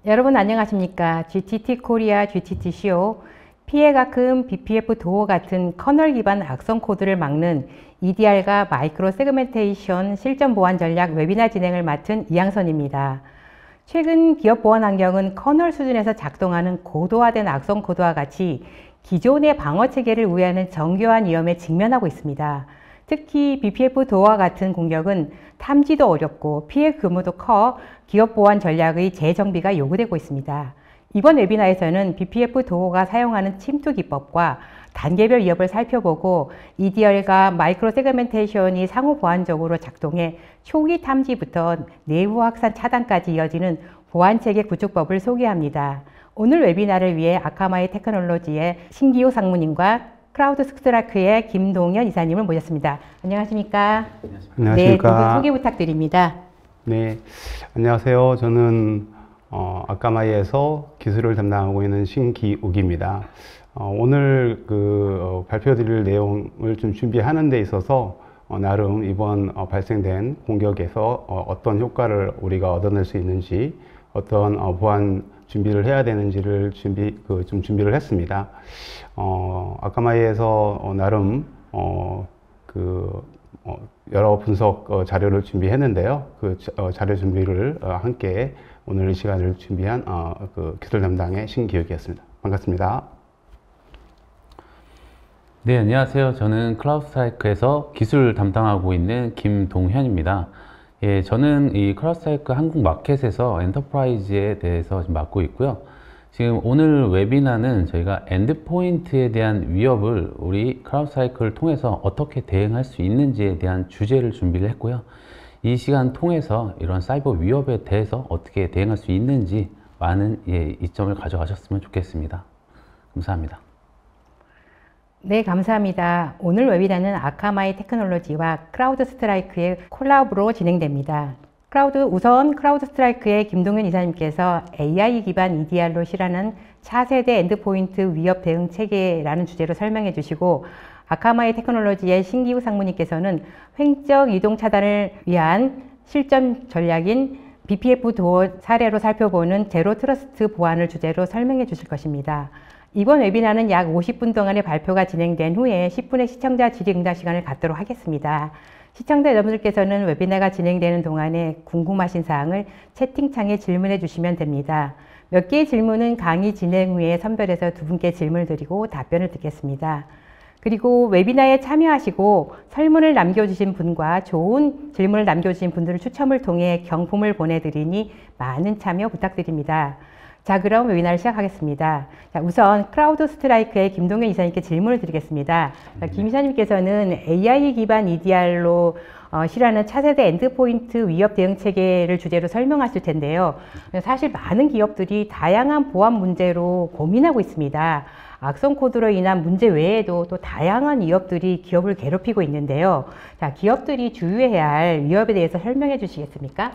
여러분 안녕하십니까? GTT 코리아 GTTCO 피해가 큰 BPF 도어 같은 커널 기반 악성 코드를 막는 EDR과 마이크로 세그멘테이션 실전 보안 전략 웨비나 진행을 맡은 이양선입니다. 최근 기업 보안 환경은 커널 수준에서 작동하는 고도화된 악성 코드와 같이 기존의 방어 체계를 우회하는 정교한 위험에 직면하고 있습니다. 특히 BPF 도어와 같은 공격은 탐지도 어렵고 피해 규모도 커 기업 보안 전략의 재정비가 요구되고 있습니다. 이번 웨비나에서는 BPF 도어가 사용하는 침투 기법과 단계별 위협을 살펴보고 EDR과 마이크로 세그멘테이션이 상호 보완적으로 작동해 초기 탐지부터 내부 확산 차단까지 이어지는 보안체계 구축법을 소개합니다. 오늘 웨비나를 위해 아카마이 테크놀로지의 신기호 상무님과 크라우드 스트라이크의 김동현 이사님을 모셨습니다. 안녕하십니까? 안녕하십니까? 네, 두 분 소개 부탁드립니다. 네, 안녕하세요. 저는 아카마이에서 기술을 담당하고 있는 신기욱입니다. 오늘 발표드릴 내용을 좀 준비하는 데 있어서 나름 이번 발생된 공격에서 어떤 효과를 우리가 얻어낼 수 있는지, 어떤 보안 준비를 해야 되는지를 좀 준비를 했습니다. 아카마이에서 나름 여러 분석 자료를 준비했는데요. 자료 준비를 함께 오늘 이 시간을 준비한 기술 담당의 신기욱이었습니다. 반갑습니다. 네, 안녕하세요. 저는 클라우드 스트라이크에서 기술 담당하고 있는 김동현입니다. 예, 저는 이 클라우드 스트라이크 한국 마켓에서 엔터프라이즈에 대해서 지금 맡고 있고요. 지금 오늘 웨비나는 저희가 엔드포인트에 대한 위협을 우리 클라우드 스트라이크를 통해서 어떻게 대응할 수 있는지에 대한 주제를 준비를 했고요. 이 시간 통해서 이런 사이버 위협에 대해서 어떻게 대응할 수 있는지 많은 이점을 가져가셨으면 좋겠습니다. 감사합니다. 네, 감사합니다. 오늘 웨비나는 아카마이 테크놀로지와 크라우드 스트라이크의 콜라보로 진행됩니다. 우선 크라우드 스트라이크의 김동현 이사님께서 AI 기반 EDR로 실하는 차세대 엔드포인트 위협 대응 체계라는 주제로 설명해 주시고, 아카마이 테크놀로지의 신기우 상무님께서는 횡적 이동 차단을 위한 실전 전략인 BPF 도어 사례로 살펴보는 제로 트러스트 보안을 주제로 설명해 주실 것입니다. 이번 웨비나는 약 50분 동안의 발표가 진행된 후에 10분의 시청자 질의응답 시간을 갖도록 하겠습니다. 시청자 여러분들께서는 웨비나가 진행되는 동안에 궁금하신 사항을 채팅창에 질문해 주시면 됩니다. 몇 개의 질문은 강의 진행 후에 선별해서 두 분께 질문을 드리고 답변을 듣겠습니다. 그리고 웨비나에 참여하시고 설문을 남겨주신 분과 좋은 질문을 남겨주신 분들을 추첨을 통해 경품을 보내드리니 많은 참여 부탁드립니다. 자, 그럼 웨비나를 시작하겠습니다. 자, 우선 크라우드 스트라이크의 김동현 이사님께 질문을 드리겠습니다. 김 이사님께서는 AI 기반 EDR로 실하는 차세대 엔드포인트 위협 대응 체계를 주제로 설명하실 텐데요. 사실 많은 기업들이 다양한 보안 문제로 고민하고 있습니다. 악성 코드로 인한 문제 외에도 또 다양한 위협들이 기업을 괴롭히고 있는데요. 자, 기업들이 주의해야 할 위협에 대해서 설명해 주시겠습니까?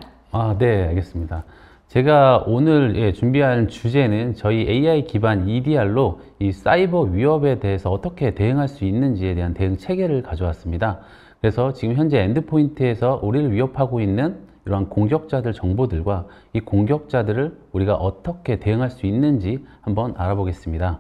네, 알겠습니다. 제가 오늘 준비한 주제는 저희 AI 기반 EDR로 이 사이버 위협에 대해서 어떻게 대응할 수 있는지에 대한 대응 체계를 가져왔습니다. 그래서 지금 현재 엔드포인트에서 우리를 위협하고 있는 이러한 공격자들 정보들과 이 공격자들을 우리가 어떻게 대응할 수 있는지 한번 알아보겠습니다.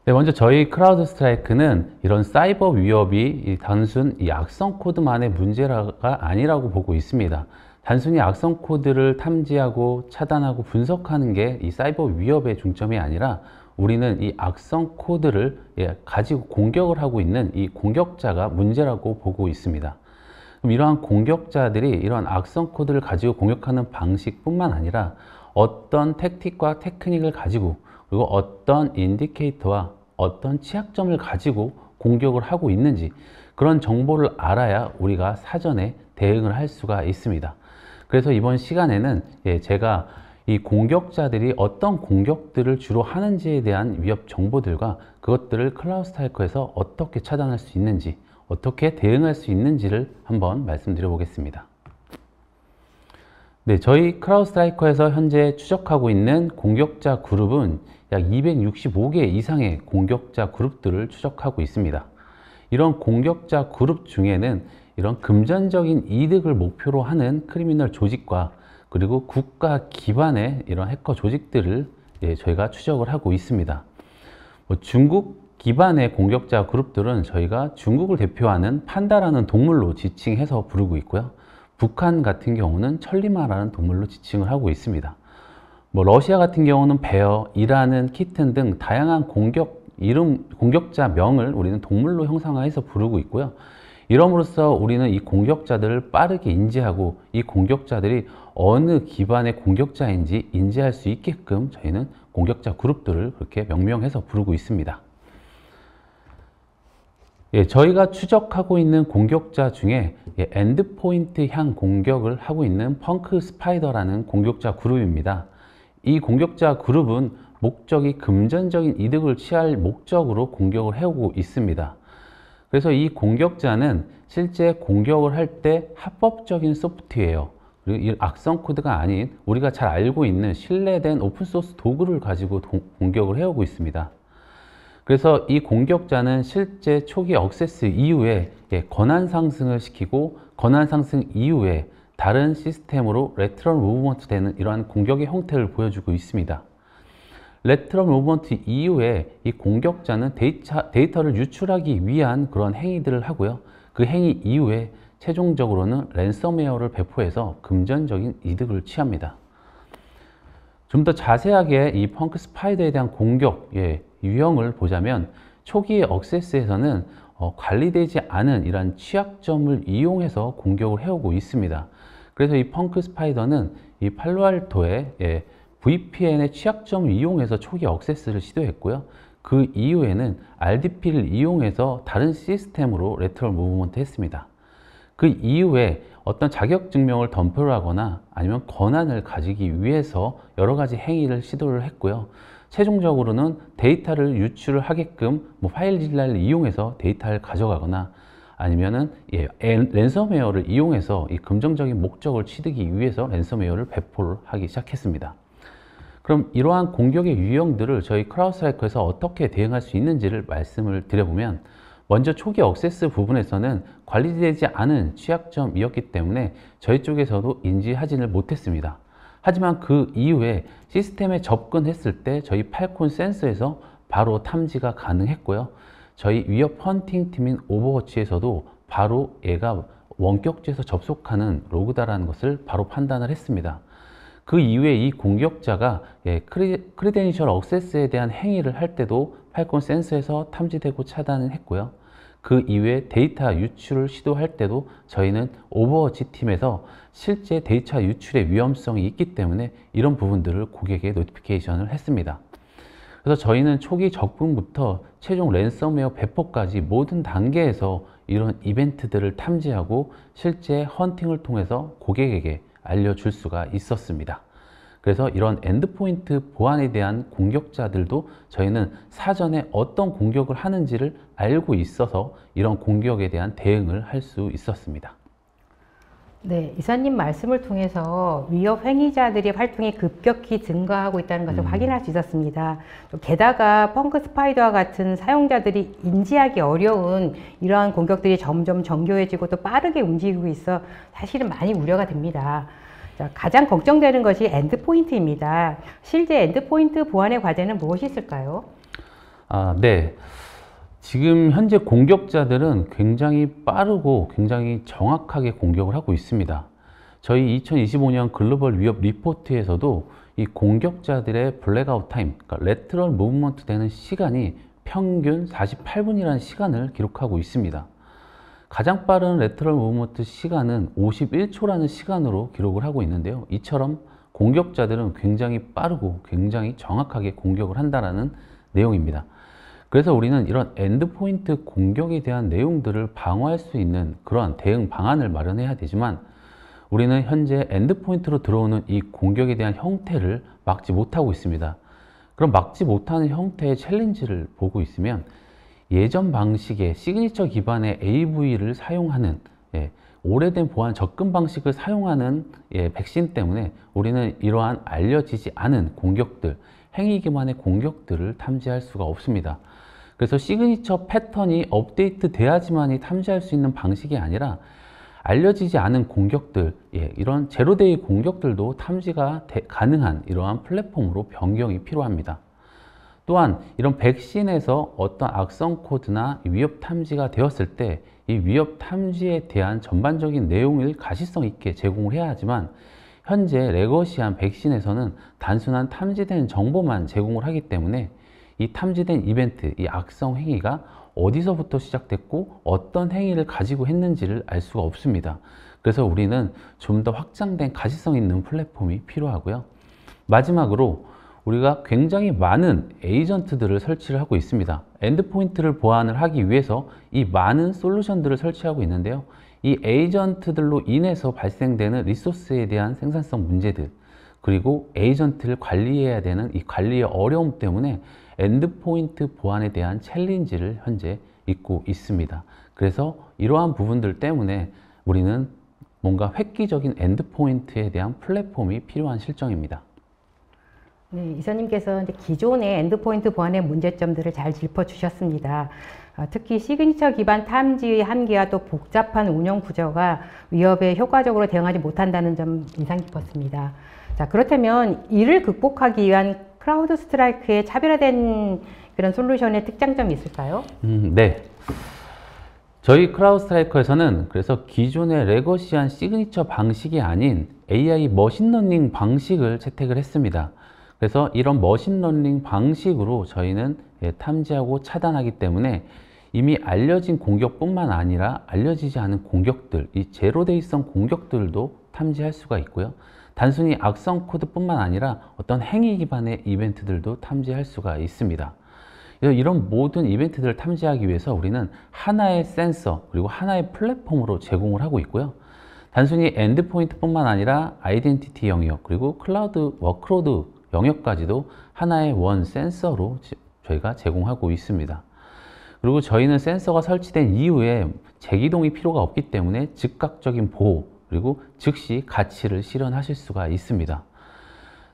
네, 먼저 저희 크라우드 스트라이크는 이런 사이버 위협이 단순 이 악성 코드만의 문제가 아니라고 보고 있습니다. 단순히 악성 코드를 탐지하고 차단하고 분석하는 게 이 사이버 위협의 중점이 아니라 우리는 이 악성 코드를 가지고 공격을 하고 있는 이 공격자가 문제라고 보고 있습니다. 그럼 이러한 공격자들이 이러한 악성 코드를 가지고 공격하는 방식뿐만 아니라 어떤 택틱과 테크닉을 가지고 그리고 어떤 인디케이터와 어떤 취약점을 가지고 공격을 하고 있는지 그런 정보를 알아야 우리가 사전에 대응을 할 수가 있습니다. 그래서 이번 시간에는 제가 이 공격자들이 어떤 공격들을 주로 하는지에 대한 위협 정보들과 그것들을 클라우드 스트라이커에서 어떻게 차단할 수 있는지, 어떻게 대응할 수 있는지를 한번 말씀드려 보겠습니다. 네, 저희 클라우드 스트라이커에서 현재 추적하고 있는 공격자 그룹은 약 265개 이상의 공격자 그룹들을 추적하고 있습니다. 이런 공격자 그룹 중에는 이런 금전적인 이득을 목표로 하는 크리미널 조직과 그리고 국가 기반의 이런 해커 조직들을 저희가 추적을 하고 있습니다. 중국 기반의 공격자 그룹들은 저희가 중국을 대표하는 판다라는 동물로 지칭해서 부르고 있고요. 북한 같은 경우는 천리마라는 동물로 지칭을 하고 있습니다. 러시아 같은 경우는 베어, 이란은 키튼 등 다양한 공격자 명을 우리는 동물로 형상화해서 부르고 있고요. 이럼으로써 우리는 이 공격자들을 빠르게 인지하고 이 공격자들이 어느 기반의 공격자인지 인지할 수 있게끔 저희는 공격자 그룹들을 그렇게 명명해서 부르고 있습니다. 저희가 추적하고 있는 공격자 중에 엔드포인트 향 공격을 하고 있는 펑크 스파이더라는 공격자 그룹입니다. 이 공격자 그룹은 목적이 금전적인 이득을 취할 목적으로 공격을 해오고 있습니다. 그래서 이 공격자는 실제 공격을 할 때 합법적인 소프트웨어, 그리고 이 악성 코드가 아닌 우리가 잘 알고 있는 신뢰된 오픈소스 도구를 가지고 공격을 해오고 있습니다. 그래서 이 공격자는 실제 초기 억세스 이후에 권한 상승을 시키고 권한 상승 이후에 다른 시스템으로 레트럴 무브먼트 되는 이러한 공격의 형태를 보여주고 있습니다. 레트럴 무브먼트 이후에 이 공격자는 데이터를 유출하기 위한 그런 행위들을 하고요. 그 행위 이후에 최종적으로는 랜섬웨어를 배포해서 금전적인 이득을 취합니다. 좀 더 자세하게 이 펑크 스파이더에 대한 공격 유형을 보자면 초기의 억세스에서는 관리되지 않은 이러한 취약점을 이용해서 공격을 해오고 있습니다. 그래서 이 펑크 스파이더는 이 팔로알토의 VPN의 취약점을 이용해서 초기 억세스를 시도했고요. 그 이후에는 RDP를 이용해서 다른 시스템으로 레터럴 무브먼트 했습니다. 그 이후에 어떤 자격 증명을 덤프를 하거나 아니면 권한을 가지기 위해서 여러 가지 행위를 시도를 했고요. 최종적으로는 데이터를 유출을 하게끔 파일질라를 이용해서 데이터를 가져가거나 아니면은 랜섬웨어를 이용해서 이 금전적인 목적을 취득하기 위해서 랜섬웨어를 배포를 하기 시작했습니다. 그럼 이러한 공격의 유형들을 저희 크라우드스트라이커에서 어떻게 대응할 수 있는지를 말씀을 드려보면, 먼저 초기 억세스 부분에서는 관리되지 않은 취약점이었기 때문에 저희 쪽에서도 인지하지를 못했습니다. 하지만 그 이후에 시스템에 접근했을 때 저희 팔콘 센서에서 바로 탐지가 가능했고요. 저희 위협 헌팅 팀인 오버워치에서도 바로 얘가 원격지에서 접속하는 로그다라는 것을 바로 판단을 했습니다. 그 이후에 이 공격자가 크리덴셜 억세스에 대한 행위를 할 때도 팔콘 센서에서 탐지되고 차단을 했고요. 그 이후에 데이터 유출을 시도할 때도 저희는 오버워치 팀에서 실제 데이터 유출의 위험성이 있기 때문에 이런 부분들을 고객에게 노티피케이션을 했습니다. 그래서 저희는 초기 접근부터 최종 랜섬웨어 배포까지 모든 단계에서 이런 이벤트들을 탐지하고 실제 헌팅을 통해서 고객에게 알려줄 수가 있었습니다. 그래서 이런 엔드포인트 보안에 대한 공격자들도 저희는 사전에 어떤 공격을 하는지를 알고 있어서 이런 공격에 대한 대응을 할 수 있었습니다. 네, 이사님 말씀을 통해서 위협 행위자들의 활동이 급격히 증가하고 있다는 것을 확인할 수 있었습니다. 또 게다가 펑크 스파이더와 같은 사용자들이 인지하기 어려운 이러한 공격들이 점점 정교해지고 또 빠르게 움직이고 있어 사실은 많이 우려가 됩니다. 자, 가장 걱정되는 것이 엔드포인트입니다. 실제 엔드포인트 보안의 과제는 무엇이 있을까요? 네. 지금 현재 공격자들은 굉장히 빠르고 굉장히 정확하게 공격을 하고 있습니다. 저희 2025년 글로벌 위협 리포트에서도 이 공격자들의 블랙아웃 타임, 그러니까 레트럴 무브먼트 되는 시간이 평균 48분이라는 시간을 기록하고 있습니다. 가장 빠른 레트럴 무브먼트 시간은 51초라는 시간으로 기록을 하고 있는데요. 이처럼 공격자들은 굉장히 빠르고 굉장히 정확하게 공격을 한다는 내용입니다. 그래서 우리는 이런 엔드포인트 공격에 대한 내용들을 방어할 수 있는 그러한 대응 방안을 마련해야 되지만 우리는 현재 엔드포인트로 들어오는 이 공격에 대한 형태를 막지 못하고 있습니다. 그럼 막지 못하는 형태의 챌린지를 보고 있으면 예전 방식의 시그니처 기반의 AV를 사용하는 오래된 보안 접근 방식을 사용하는 백신 때문에 우리는 이러한 알려지지 않은 공격들, 행위 기반의 공격들을 탐지할 수가 없습니다. 그래서 시그니처 패턴이 업데이트 돼야지만이 탐지할 수 있는 방식이 아니라 알려지지 않은 공격들, 이런 제로데이 공격들도 탐지가 가능한 이러한 플랫폼으로 변경이 필요합니다. 또한 이런 백신에서 어떤 악성 코드나 위협 탐지가 되었을 때 이 위협 탐지에 대한 전반적인 내용을 가시성 있게 제공을 해야 하지만, 현재 레거시한 백신에서는 단순한 탐지된 정보만 제공을 하기 때문에 이 탐지된 이벤트, 이 악성 행위가 어디서부터 시작됐고 어떤 행위를 가지고 했는지를 알 수가 없습니다. 그래서 우리는 좀 더 확장된 가시성 있는 플랫폼이 필요하고요. 마지막으로 우리가 굉장히 많은 에이전트들을 설치를 하고 있습니다. 엔드포인트를 보안을 하기 위해서 이 많은 솔루션들을 설치하고 있는데요. 이 에이전트들로 인해서 발생되는 리소스에 대한 생산성 문제들, 그리고 에이전트를 관리해야 되는 이 관리의 어려움 때문에 엔드포인트 보안에 대한 챌린지를 현재 있고 있습니다. 그래서 이러한 부분들 때문에 우리는 뭔가 획기적인 엔드포인트에 대한 플랫폼이 필요한 실정입니다. 네, 이사님께서 이제 기존의 엔드포인트 보안의 문제점들을 잘 짚어주셨습니다. 특히 시그니처 기반 탐지의 한계와 또 복잡한 운영 구조가 위협에 효과적으로 대응하지 못한다는 점 인상 깊었습니다. 자, 그렇다면 이를 극복하기 위한 크라우드 스트라이크의 차별화된 그런 솔루션의 특장점이 있을까요? 네. 저희 크라우드 스트라이커에서는 그래서 기존의 레거시한 시그니처 방식이 아닌 AI 머신러닝 방식을 채택을 했습니다. 그래서 이런 머신러닝 방식으로 저희는 탐지하고 차단하기 때문에 이미 알려진 공격뿐만 아니라 알려지지 않은 공격들, 이 제로데이성 공격들도 탐지할 수가 있고요. 단순히 악성 코드뿐만 아니라 어떤 행위 기반의 이벤트들도 탐지할 수가 있습니다. 이런 모든 이벤트들을 탐지하기 위해서 우리는 하나의 센서 그리고 하나의 플랫폼으로 제공을 하고 있고요. 단순히 엔드포인트뿐만 아니라 아이덴티티 영역 그리고 클라우드 워크로드 영역까지도 하나의 원 센서로 저희가 제공하고 있습니다. 그리고 저희는 센서가 설치된 이후에 재기동이 필요가 없기 때문에 즉각적인 보호 그리고 즉시 가치를 실현하실 수가 있습니다.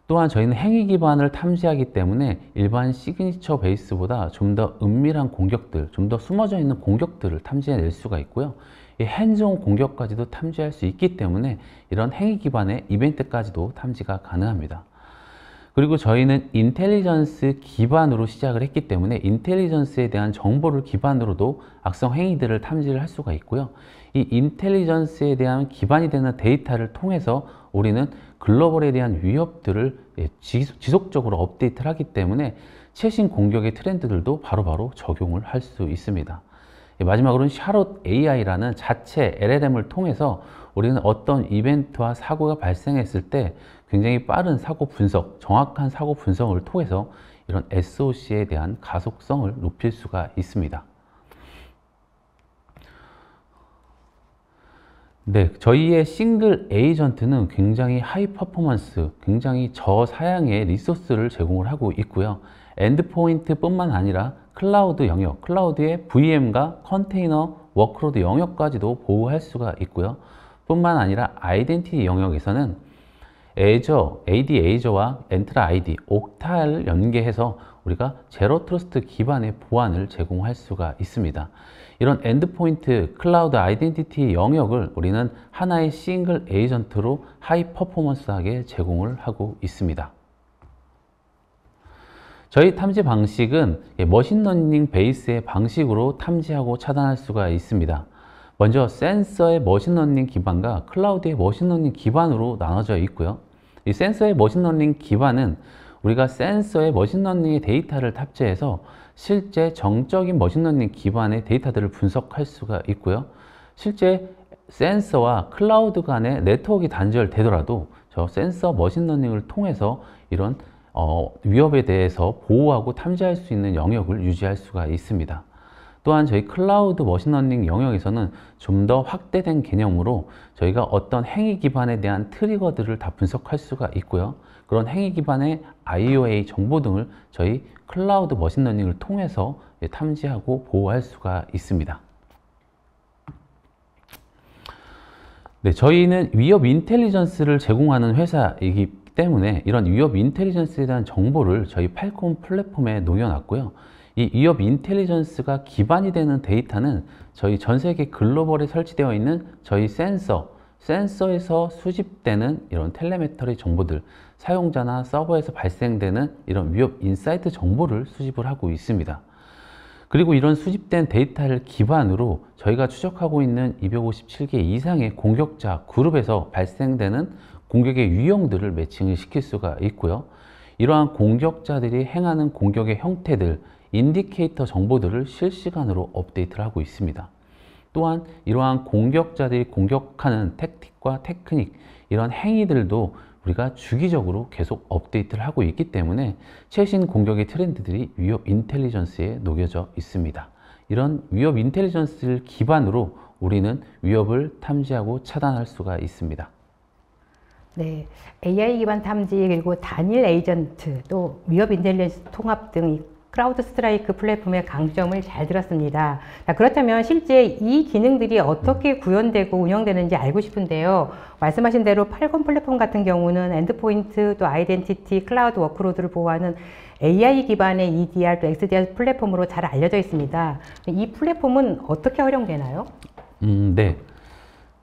또한 저희는 행위 기반을 탐지하기 때문에 일반 시그니처 베이스보다 좀 더 은밀한 공격들, 좀 더 숨어져 있는 공격들을 탐지해낼 수가 있고요. 이 핸즈온 공격까지도 탐지할 수 있기 때문에 이런 행위 기반의 이벤트까지도 탐지가 가능합니다. 그리고 저희는 인텔리전스 기반으로 시작을 했기 때문에 인텔리전스에 대한 정보를 기반으로도 악성 행위들을 탐지를 할 수가 있고요. 이 인텔리전스에 대한 기반이 되는 데이터를 통해서 우리는 글로벌에 대한 위협들을 지속적으로 업데이트를 하기 때문에 최신 공격의 트렌드들도 바로바로 적용을 할 수 있습니다. 마지막으로는 샤롯 AI라는 자체 LLM을 통해서 우리는 어떤 이벤트와 사고가 발생했을 때 굉장히 빠른 사고 분석, 정확한 사고 분석을 통해서 이런 SOC에 대한 가속성을 높일 수가 있습니다. 네, 저희의 싱글 에이전트는 굉장히 하이 퍼포먼스, 굉장히 저사양의 리소스를 제공을 하고 있고요. 엔드포인트 뿐만 아니라 클라우드 영역, 클라우드의 VM과 컨테이너 워크로드 영역까지도 보호할 수가 있고요. 뿐만 아니라 아이덴티티 영역에서는 애저, AD 애저와 엔트라 ID, 옥타를 연계해서 우리가 제로 트러스트 기반의 보안을 제공할 수가 있습니다. 이런 엔드포인트, 클라우드 아이덴티티 영역을 우리는 하나의 싱글 에이전트로 하이 퍼포먼스하게 제공을 하고 있습니다. 저희 탐지 방식은 머신러닝 베이스의 방식으로 탐지하고 차단할 수가 있습니다. 먼저 센서의 머신러닝 기반과 클라우드의 머신러닝 기반으로 나눠져 있고요. 이 센서의 머신러닝 기반은 우리가 센서의 머신러닝의 데이터를 탑재해서 실제 정적인 머신러닝 기반의 데이터들을 분석할 수가 있고요. 실제 센서와 클라우드 간의 네트워크가 단절되더라도 저 센서 머신러닝을 통해서 이런 위협에 대해서 보호하고 탐지할 수 있는 영역을 유지할 수가 있습니다. 또한 저희 클라우드 머신러닝 영역에서는 좀 더 확대된 개념으로 저희가 어떤 행위 기반에 대한 트리거들을 다 분석할 수가 있고요. 그런 행위 기반의 IOA 정보 등을 저희 클라우드 머신러닝을 통해서 탐지하고 보호할 수가 있습니다. 네, 저희는 위협 인텔리전스를 제공하는 회사이기 때문에 이런 위협 인텔리전스에 대한 정보를 저희 팔콤 플랫폼에 녹여놨고요. 이 위협 인텔리전스가 기반이 되는 데이터는 저희 전 세계 글로벌에 설치되어 있는 저희 센서에서 수집되는 이런 텔레메터리 정보들, 사용자나 서버에서 발생되는 이런 위협 인사이트 정보를 수집을 하고 있습니다. 그리고 이런 수집된 데이터를 기반으로 저희가 추적하고 있는 257개 이상의 공격자 그룹에서 발생되는 공격의 유형들을 매칭을 시킬 수가 있고요. 이러한 공격자들이 행하는 공격의 형태들, 인디케이터 정보들을 실시간으로 업데이트를 하고 있습니다. 또한 이러한 공격자들이 공격하는 택틱과 테크닉, 이런 행위들도 우리가 주기적으로 계속 업데이트를 하고 있기 때문에 최신 공격의 트렌드들이 위협 인텔리전스에 녹여져 있습니다. 이런 위협 인텔리전스를 기반으로 우리는 위협을 탐지하고 차단할 수가 있습니다. 네, AI 기반 탐지 그리고 단일 에이전트 또 위협 인텔리전스 통합 등 크라우드 스트라이크 플랫폼의 강점을 잘 들었습니다. 자, 그렇다면 실제 이 기능들이 어떻게 구현되고 운영되는지 알고 싶은데요. 말씀하신 대로 팔콘 플랫폼 같은 경우는 엔드포인트 또 아이덴티티, 클라우드 워크로드를 보호하는 AI 기반의 EDR 또 XDR 플랫폼으로 잘 알려져 있습니다. 이 플랫폼은 어떻게 활용되나요? 네.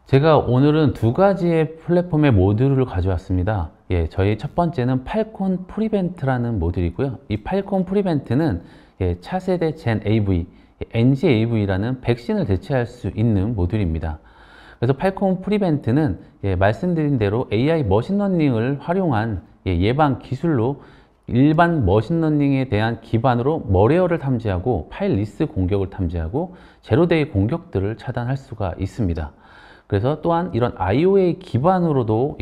제가 오늘은 두 가지의 플랫폼의 모듈을 가져왔습니다. 예, 저희 첫 번째는 팔콘 프리벤트라는 모듈이고요. 이 팔콘 프리벤트는 차세대 젠 AV, NG-AV라는 백신을 대체할 수 있는 모듈입니다. 그래서 팔콘 프리벤트는 말씀드린 대로 AI 머신러닝을 활용한 예방 기술로 일반 머신러닝에 대한 기반으로 머레어를 탐지하고 파일 리스 공격을 탐지하고 제로데이 공격들을 차단할 수가 있습니다. 그래서 또한 이런 IOA 기반으로도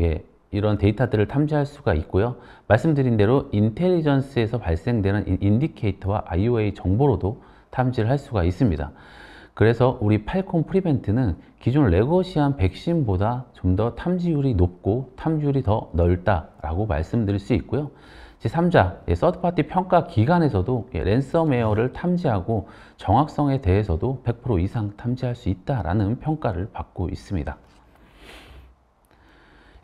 이런 데이터들을 탐지할 수가 있고요. 말씀드린 대로 인텔리전스에서 발생되는 인디케이터와 IOA 정보로도 탐지를 할 수가 있습니다. 그래서 우리 팔콘 프리벤트는 기존 레거시한 백신보다 좀 더 탐지율이 높고 탐지율이 더 넓다라고 말씀드릴 수 있고요. 제3자, 서드파티 평가 기관에서도 랜섬웨어를 탐지하고 정확성에 대해서도 100% 이상 탐지할 수 있다라는 평가를 받고 있습니다.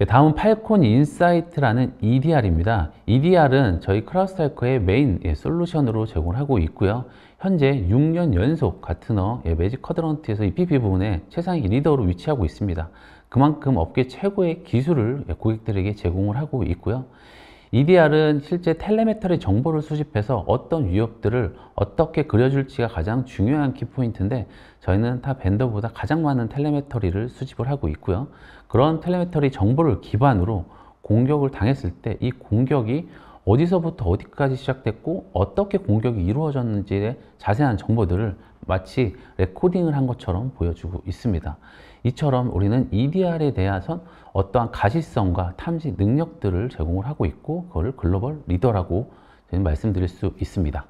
다음은 팔콘 인사이트라는 EDR입니다. EDR은 저희 크라우드스트라이커의 메인 솔루션으로 제공하고 있고요. 현재 6년 연속 가트너 매직 쿼드런트에서 EPP 부분에 최상위 리더로 위치하고 있습니다. 그만큼 업계 최고의 기술을 고객들에게 제공을 하고 있고요. EDR은 실제 텔레메터리 정보를 수집해서 어떤 위협들을 어떻게 그려줄지가 가장 중요한 키포인트인데 저희는 타 벤더보다 가장 많은 텔레메터리를 수집을 하고 있고요. 그런 텔레메터리 정보를 기반으로 공격을 당했을 때 이 공격이 어디서부터 어디까지 시작됐고 어떻게 공격이 이루어졌는지의 자세한 정보들을 마치 레코딩을 한 것처럼 보여주고 있습니다. 이처럼 우리는 EDR에 대해서 어떠한 가시성과 탐지 능력들을 제공을 하고 있고 그거를 글로벌 리더라고 말씀드릴 수 있습니다.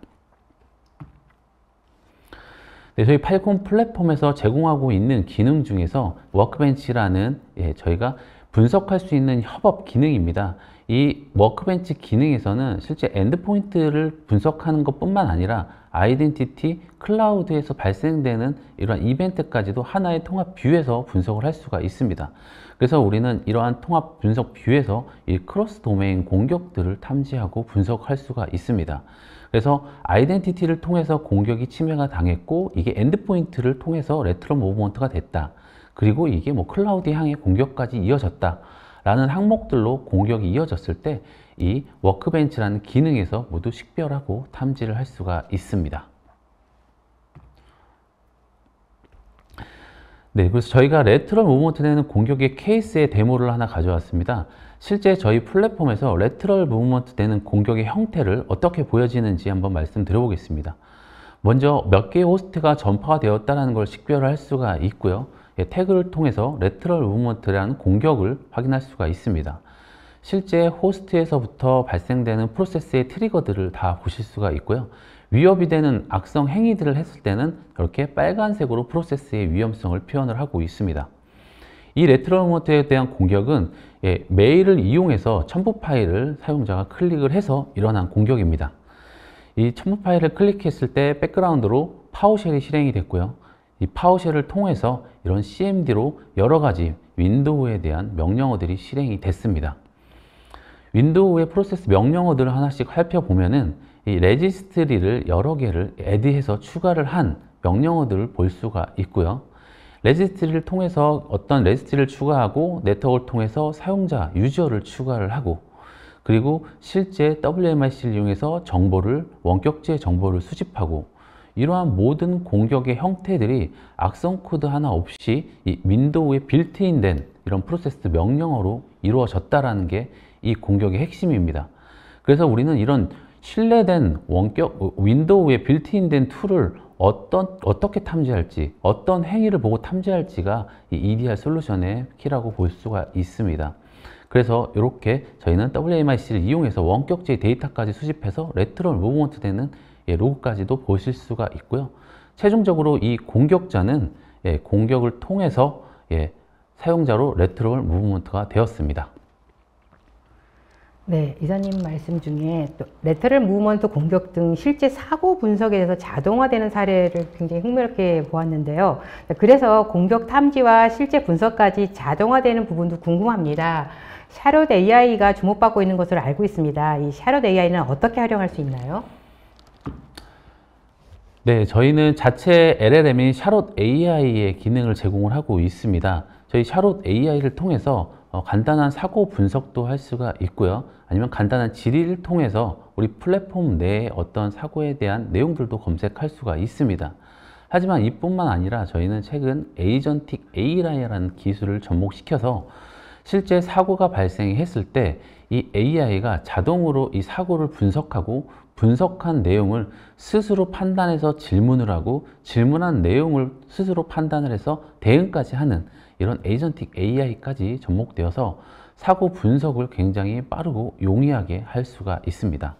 네, 저희 팔콘 플랫폼에서 제공하고 있는 기능 중에서 워크벤치라는 저희가 분석할 수 있는 협업 기능입니다. 이 워크벤치 기능에서는 실제 엔드포인트를 분석하는 것뿐만 아니라 아이덴티티, 클라우드에서 발생되는 이러한 이벤트까지도 하나의 통합 뷰에서 분석을 할 수가 있습니다. 그래서 우리는 이러한 통합 분석 뷰에서 이 크로스 도메인 공격들을 탐지하고 분석할 수가 있습니다. 그래서 아이덴티티를 통해서 공격이 침해가 당했고 이게 엔드포인트를 통해서 레트럴 무브먼트가 됐다. 그리고 이게 클라우드 향해 공격까지 이어졌다. 라는 항목들로 공격이 이어졌을 때 이 워크벤치라는 기능에서 모두 식별하고 탐지를 할 수가 있습니다. 네, 그래서 저희가 레트럴 무브먼트 되는 공격의 케이스의 데모를 하나 가져왔습니다. 실제 저희 플랫폼에서 레트럴 무브먼트 되는 공격의 형태를 어떻게 보여지는지 한번 말씀드려 보겠습니다. 먼저 몇 개의 호스트가 전파가 되었다는 걸 식별할 수가 있고요. 태그를 통해서 레트럴 무브먼트라는 공격을 확인할 수가 있습니다. 실제 호스트에서부터 발생되는 프로세스의 트리거들을 다 보실 수가 있고요. 위협이 되는 악성 행위들을 했을 때는 이렇게 빨간색으로 프로세스의 위험성을 표현을 하고 있습니다. 이 레트럴 무브먼트에 대한 공격은 메일을 이용해서 첨부 파일을 사용자가 클릭을 해서 일어난 공격입니다. 이 첨부 파일을 클릭했을 때 백그라운드로 파워쉘이 실행이 됐고요. 이 파워쉘을 통해서 이런 CMD로 여러 가지 윈도우에 대한 명령어들이 실행이 됐습니다. 윈도우의 프로세스 명령어들을 하나씩 살펴보면은 이 레지스트리를 여러 개를 애드해서 추가를 한 명령어들을 볼 수가 있고요. 레지스트리를 통해서 어떤 레지스트리를 추가하고 네트워크를 통해서 사용자, 유저를 추가를 하고 그리고 실제 WMIC를 이용해서 정보를 원격지의 정보를 수집하고 이러한 모든 공격의 형태들이 악성 코드 하나 없이 이 윈도우에 빌트인된 이런 프로세스 명령어로 이루어졌다라는 게 이 공격의 핵심입니다. 그래서 우리는 이런 신뢰된 원격 윈도우에 빌트인된 툴을 어떻게 탐지할지, 어떤 행위를 보고 탐지할지가 이 EDR 솔루션의 키라고 볼 수가 있습니다. 그래서 이렇게 저희는 WMIC를 이용해서 원격지의 데이터까지 수집해서 레트럴 무브먼트 되는 로그까지도 보실 수가 있고요. 최종적으로 이 공격자는 공격을 통해서 사용자로 레트럴 무브먼트가 되었습니다. 네, 이사님 말씀 중에 또 레터럴 무브먼트 공격 등 실제 사고 분석에 대해서 자동화되는 사례를 굉장히 흥미롭게 보았는데요. 그래서 공격 탐지와 실제 분석까지 자동화되는 부분도 궁금합니다. 샤롯 AI가 주목받고 있는 것으로 알고 있습니다. 이 샤롯 AI는 어떻게 활용할 수 있나요? 네, 저희는 자체 LLM인 샤롯 AI의 기능을 제공을 하고 있습니다. 저희 샤롯 AI를 통해서 간단한 사고 분석도 할 수가 있고요. 아니면 간단한 질의를 통해서 우리 플랫폼 내에 어떤 사고에 대한 내용들도 검색할 수가 있습니다. 하지만 이뿐만 아니라 저희는 최근 에이전틱 AI라는 기술을 접목시켜서 실제 사고가 발생했을 때 이 AI가 자동으로 이 사고를 분석하고 분석한 내용을 스스로 판단해서 질문을 하고 질문한 내용을 스스로 판단을 해서 대응까지 하는 이런 에이전틱 AI까지 접목되어서 사고 분석을 굉장히 빠르고 용이하게 할 수가 있습니다.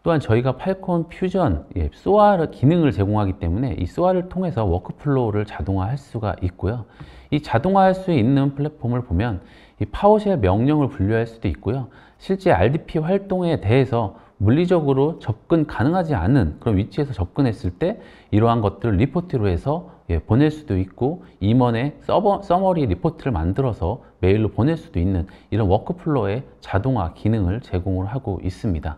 또한 저희가 팔콘 퓨전 SOA 기능을 제공하기 때문에 이 SOA를 통해서 워크플로우를 자동화할 수가 있고요. 이 자동화할 수 있는 플랫폼을 보면 이 파워쉘 명령을 분류할 수도 있고요. 실제 RDP 활동에 대해서 물리적으로 접근 가능하지 않은 그런 위치에서 접근했을 때 이러한 것들을 리포트로 해서 보낼 수도 있고 임원의 서머리 리포트를 만들어서 메일로 보낼 수도 있는 이런 워크플로우의 자동화 기능을 제공을 하고 있습니다.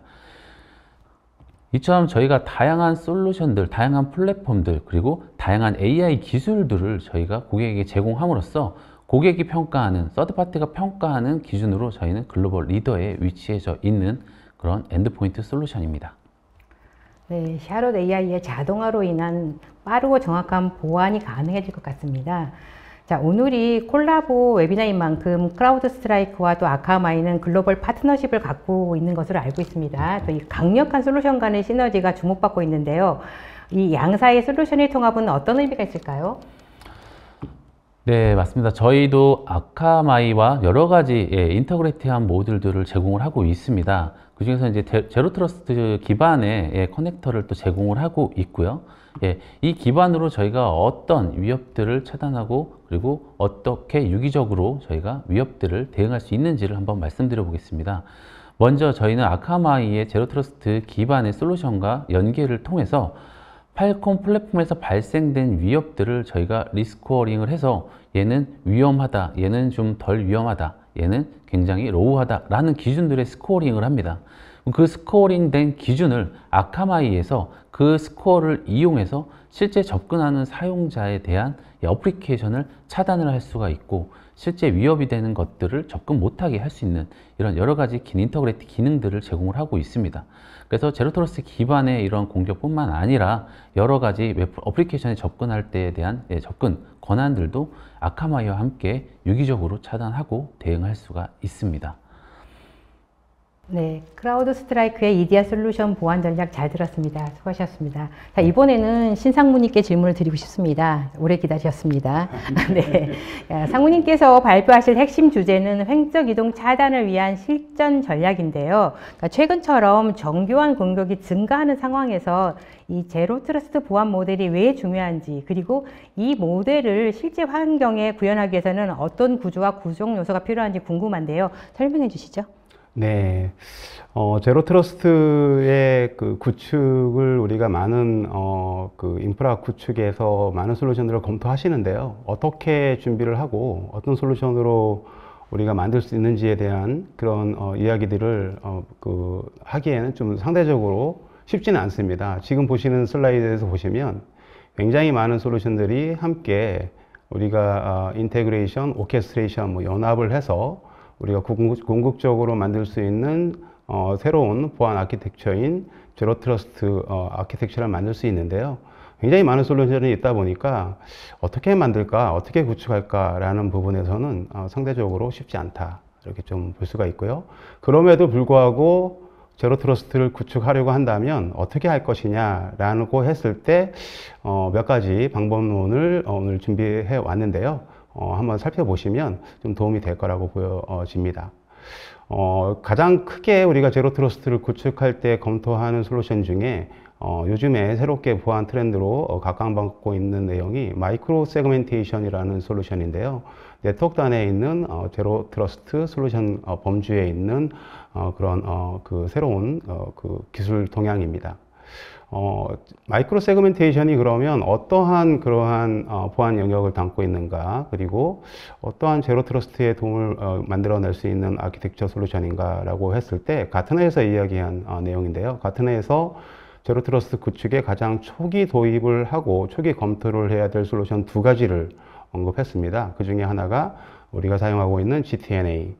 이처럼 저희가 다양한 솔루션들, 다양한 플랫폼들, 그리고 다양한 AI 기술들을 저희가 고객에게 제공함으로써 고객이 평가하는, 서드파티가 평가하는 기준으로 저희는 글로벌 리더에 위치해져 있는 그런 엔드포인트 솔루션입니다. 네, 샤롯 AI의 자동화로 인한 빠르고 정확한 보안이 가능해질 것 같습니다. 자, 오늘이 콜라보 웨비나인 만큼 크라우드 스트라이크와 또 아카마이는 글로벌 파트너십을 갖고 있는 것으로 알고 있습니다. 또 이 강력한 솔루션 간의 시너지가 주목받고 있는데요. 이 양사의 솔루션의 통합은 어떤 의미가 있을까요? 네, 맞습니다. 저희도 아카마이와 여러 가지 인터그레이트한 모듈들을 제공을 하고 있습니다. 그 중에서 이제 제로 트러스트 기반의 커넥터를 또 제공을 하고 있고요. 이 기반으로 저희가 어떤 위협들을 차단하고 그리고 어떻게 유기적으로 저희가 위협들을 대응할 수 있는지를 한번 말씀드려 보겠습니다. 먼저 저희는 아카마이의 제로 트러스트 기반의 솔루션과 연계를 통해서 팔콘 플랫폼에서 발생된 위협들을 저희가 리스코어링을 해서 얘는 위험하다, 얘는 좀 덜 위험하다, 얘는 굉장히 로우하다 라는 기준들의 스코어링을 합니다. 그 스코어링 된 기준을 아카마이에서 그 스코어를 이용해서 실제 접근하는 사용자에 대한 어플리케이션을 차단을 할 수가 있고 실제 위협이 되는 것들을 접근 못하게 할 수 있는 이런 여러 가지 인터그레이트 기능들을 제공을 하고 있습니다. 그래서 제로트러스트 기반의 이런 공격뿐만 아니라 여러 가지 웹 어플리케이션에 접근할 때에 대한 접근 권한들도 아카마이와 함께 유기적으로 차단하고 대응할 수가 있습니다. 네, 크라우드 스트라이크의 EDR 솔루션 보안 전략 잘 들었습니다. 수고하셨습니다. 자, 이번에는 신상무님께 질문을 드리고 싶습니다. 오래 기다리셨습니다. 네, 상무님께서 발표하실 핵심 주제는 횡적 이동 차단을 위한 실전 전략인데요. 그러니까 최근처럼 정교한 공격이 증가하는 상황에서 이 제로 트러스트 보안 모델이 왜 중요한지, 그리고 이 모델을 실제 환경에 구현하기 위해서는 어떤 구조와 구성 요소가 필요한지 궁금한데요. 설명해 주시죠. 네, 제로 트러스트의 그 구축을 우리가 많은 그 인프라 구축에서 많은 솔루션들을 검토하시는데요. 어떻게 준비를 하고 어떤 솔루션으로 우리가 만들 수 있는지에 대한 그런 이야기들을 하기에는 좀 상대적으로 쉽지는 않습니다. 지금 보시는 슬라이드에서 보시면 굉장히 많은 솔루션들이 함께 우리가 인테그레이션, 오케스트레이션, 뭐 연합을 해서 우리가 궁극적으로 만들 수 있는 새로운 보안 아키텍처인 제로 트러스트 아키텍처를 만들 수 있는데요. 굉장히 많은 솔루션이 있다 보니까 어떻게 만들까, 어떻게 구축할까라는 부분에서는 상대적으로 쉽지 않다, 이렇게 좀 볼 수가 있고요. 그럼에도 불구하고 제로 트러스트를 구축하려고 한다면 어떻게 할 것이냐라고 했을 때 몇 가지 방법론을 오늘 준비해 왔는데요. 한번 살펴보시면 좀 도움이 될 거라고 보여집니다. 가장 크게 우리가 제로 트러스트를 구축할 때 검토하는 솔루션 중에 요즘에 새롭게 보안 트렌드로 각광받고 있는 내용이 마이크로 세그멘테이션이라는 솔루션인데요. 네트워크 안에 있는 제로 트러스트 솔루션 범주에 있는 그런 그 새로운 그 기술 동향입니다. 마이크로 세그멘테이션이 그러면 어떠한 그러한 보안 영역을 담고 있는가, 그리고 어떠한 제로 트러스트의 도움을 만들어낼 수 있는 아키텍처 솔루션인가 라고 했을 때 가트너에서 이야기한 내용인데요. 가트너에서 제로 트러스트 구축에 가장 초기 도입을 하고 초기 검토를 해야 될 솔루션 두 가지를 언급했습니다. 그 중에 하나가 우리가 사용하고 있는 GTNA,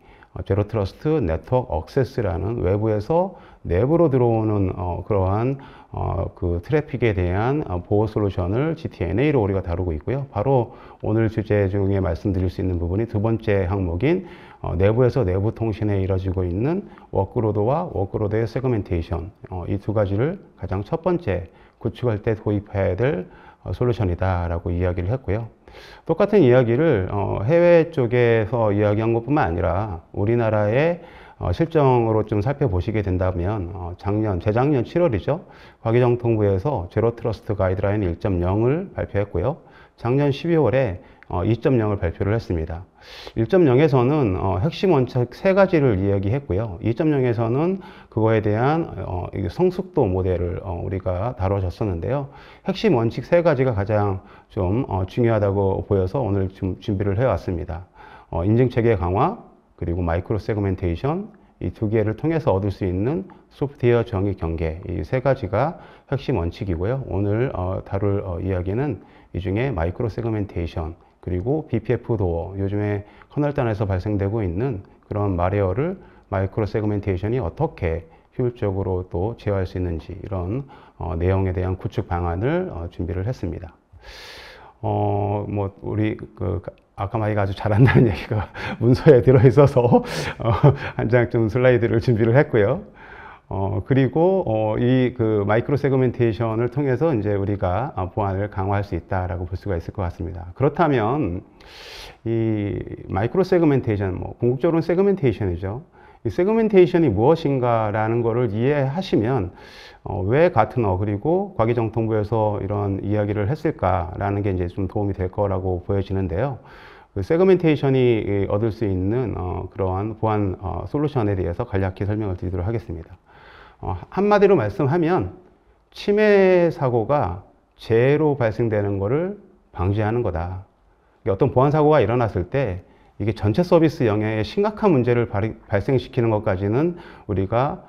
제로 트러스트 네트워크 액세스라는 외부에서 내부로 들어오는 그러한 그 트래픽에 대한 보호 솔루션을 GTNA로 우리가 다루고 있고요. 바로 오늘 주제 중에 말씀드릴 수 있는 부분이 두 번째 항목인 내부에서 내부 통신에 이루어지고 있는 워크로드와 워크로드의 세그멘테이션, 이 두 가지를 가장 첫 번째 구축할 때 도입해야 될 솔루션이다 라고 이야기를 했고요. 똑같은 이야기를 해외 쪽에서 이야기한 것뿐만 아니라 우리나라의 실정으로 좀 살펴보시게 된다면 재작년 7월이죠. 과기정통부에서 제로 트러스트 가이드라인 1.0을 발표했고요. 작년 12월에 2.0을 발표를 했습니다. 1.0에서는 핵심 원칙 세 가지를 이야기했고요. 2.0에서는 그거에 대한 성숙도 모델을 우리가 다뤄졌었는데요. 핵심 원칙 세 가지가 가장 좀 중요하다고 보여서 오늘 좀 준비를 해왔습니다. 인증체계 강화, 그리고 마이크로 세그멘테이션, 이 두 개를 통해서 얻을 수 있는 소프트웨어 정의 경계, 이 세 가지가 핵심 원칙이고요. 오늘 다룰 이야기는 이 중에 마이크로 세그멘테이션, 그리고 BPF 도어, 요즘에 커널단에서 발생되고 있는 그런 마레어를 마이크로 세그멘테이션이 어떻게 효율적으로 또 제어할 수 있는지, 이런 내용에 대한 구축 방안을 준비를 했습니다. 우리 아카마이가 아주 잘한다는 얘기가 문서에 들어있어서 한 장 좀 슬라이드를 준비를 했고요. 그리고 이 마이크로 세그멘테이션을 통해서 이제 우리가 보안을 강화할 수 있다라고 볼 수가 있을 것 같습니다. 그렇다면 이 마이크로 세그멘테이션, 궁극적으로는 세그멘테이션이죠. 이 세그멘테이션이 무엇인가라는 것을 이해하시면 왜 가트너 그리고 과기정통부에서 이런 이야기를 했을까라는 게 이제 좀 도움이 될 거라고 보여지는데요. 그 세그멘테이션이 얻을 수 있는 그러한 보안 솔루션에 대해서 간략히 설명을 드리도록 하겠습니다. 한마디로 말씀하면 침해 사고가 재해로 발생되는 것을 방지하는 거다. 어떤 보안 사고가 일어났을 때 이게 전체 서비스 영역에 심각한 문제를 발생시키는 것까지는 우리가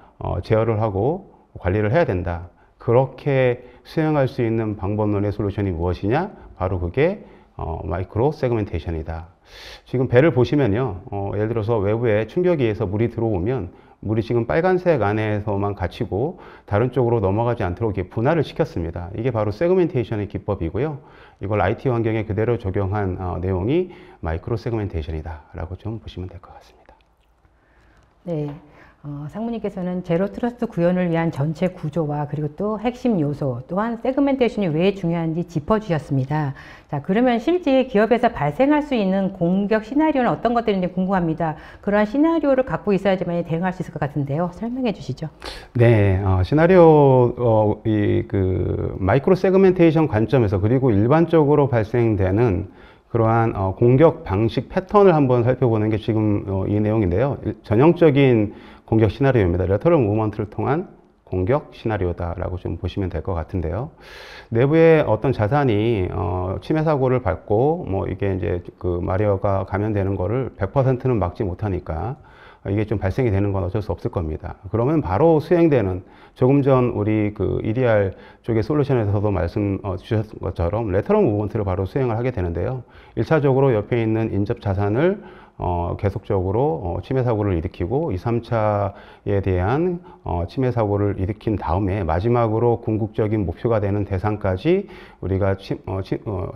제어를 하고 관리를 해야 된다. 그렇게 수행할 수 있는 방법론의 솔루션이 무엇이냐? 바로 그게 마이크로 세그멘테이션이다. 지금 배를 보시면요, 예를 들어서 외부에 충격에 의해서 물이 들어오면 물이 지금 빨간색 안에서만 갇히고 다른 쪽으로 넘어가지 않도록 이렇게 분할을 시켰습니다. 이게 바로 세그멘테이션의 기법이고요. 이걸 IT 환경에 그대로 적용한 내용이 마이크로 세그멘테이션이다 라고 좀 보시면 될 것 같습니다. 네. 상무님께서는 제로 트러스트 구현을 위한 전체 구조와 그리고 또 핵심 요소 또한 세그멘테이션이 왜 중요한지 짚어주셨습니다. 자, 그러면 실제 기업에서 발생할 수 있는 공격 시나리오는 어떤 것들인지 궁금합니다. 그러한 시나리오를 갖고 있어야지만 대응할 수 있을 것 같은데요. 설명해 주시죠. 네, 시나리오 마이크로 세그멘테이션 관점에서 그리고 일반적으로 발생되는 그러한 공격 방식 패턴을 한번 살펴보는 게 지금 이 내용인데요. 전형적인 공격 시나리오입니다. 레터럴 무브먼트를 통한 공격 시나리오다라고 좀 보시면 될 것 같은데요. 내부에 어떤 자산이 침해 사고를 받고 뭐 이게 이제 그 마리어가 감염되는 거를 100%는 막지 못하니까 이게 좀 발생이 되는 건 어쩔 수 없을 겁니다. 그러면 바로 수행되는 조금 전 우리 그 EDR 쪽의 솔루션에서도 말씀 주셨던 것처럼 레터럴 무브먼트를 바로 수행을 하게 되는데요. 1차적으로 옆에 있는 인접 자산을 계속적으로 침해 사고를 일으키고 2, 3차에 대한 침해 사고를 일으킨 다음에 마지막으로 궁극적인 목표가 되는 대상까지 우리가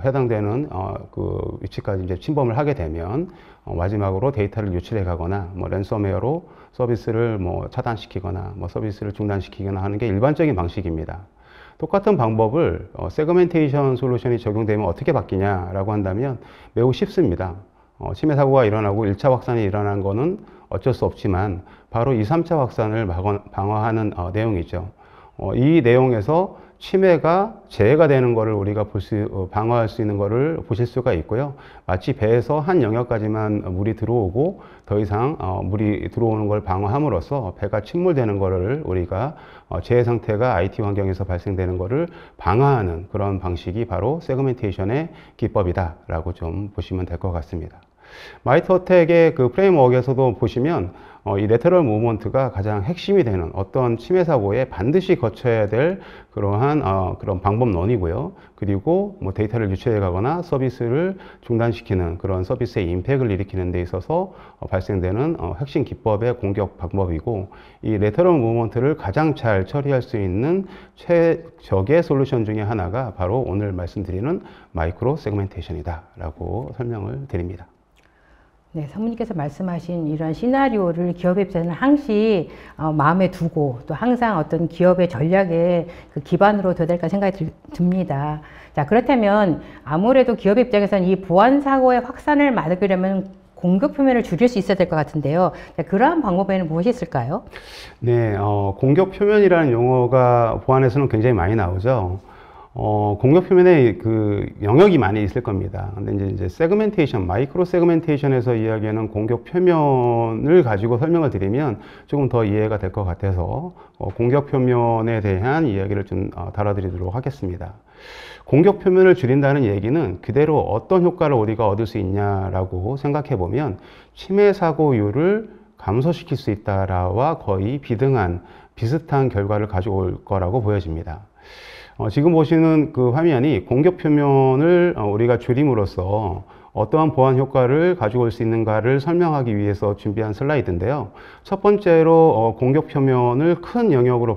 해당되는 그 위치까지 이제 침범을 하게 되면 마지막으로 데이터를 유출해 가거나 뭐 랜섬웨어로 서비스를 뭐 차단시키거나 뭐 서비스를 중단시키거나 하는 게 일반적인 방식입니다. 똑같은 방법을 세그멘테이션 솔루션이 적용되면 어떻게 바뀌냐라고 한다면 매우 쉽습니다. 침해 사고가 일어나고 1차 확산이 일어난 거는 어쩔 수 없지만 바로 2, 3차 확산을 방어하는 내용이죠. 이 내용에서 침해가 재해가 되는 것을 우리가 방어할 수 있는 것을 보실 수가 있고요. 마치 배에서 한 영역까지만 물이 들어오고 더 이상 물이 들어오는 걸 방어함으로써 배가 침몰되는 것을 우리가 재해 상태가 IT 환경에서 발생되는 것을 방어하는 그런 방식이 바로 세그멘테이션의 기법이다라고 좀 보시면 될 것 같습니다. 마이터텍의 그 프레임워크에서도 보시면 이 레터럴 무브먼트가 가장 핵심이 되는 어떤 침해 사고에 반드시 거쳐야 될 그러한 그런 방법론이고요. 그리고 뭐 데이터를 유출해 가거나 서비스를 중단시키는 그런 서비스의 임팩을 일으키는 데 있어서 발생되는 핵심 기법의 공격 방법이고, 이 레터럴 무브먼트를 가장 잘 처리할 수 있는 최적의 솔루션 중에 하나가 바로 오늘 말씀드리는 마이크로 세그멘테이션이다라고 설명을 드립니다. 네, 사모님께서 말씀하신 이런 시나리오를 기업의 입장에서는 항시 마음에 두고 또 항상 어떤 기업의 전략의 그 기반으로 둬야 될까 생각이 듭니다. 자, 그렇다면 아무래도 기업 입장에서는 이 보안 사고의 확산을 막으려면 공격 표면을 줄일 수 있어야 될 것 같은데요. 자, 그러한 방법에는 무엇이 있을까요? 네, 공격 표면이라는 용어가 보안에서는 굉장히 많이 나오죠. 공격 표면에 그 영역이 많이 있을 겁니다. 근데 이제 세그멘테이션, 마이크로 세그멘테이션에서 이야기하는 공격 표면을 가지고 설명을 드리면 조금 더 이해가 될 것 같아서 공격 표면에 대한 이야기를 좀 다뤄드리도록 하겠습니다. 공격 표면을 줄인다는 얘기는 그대로 어떤 효과를 우리가 얻을 수 있냐라고 생각해 보면 침해 사고율을 감소시킬 수 있다라와 거의 비슷한 결과를 가져올 거라고 보여집니다. 지금 보시는 그 화면이 공격 표면을 우리가 줄임으로써 어떠한 보안 효과를 가지고 올 수 있는가를 설명하기 위해서 준비한 슬라이드인데요. 첫 번째로 공격 표면을 큰 영역으로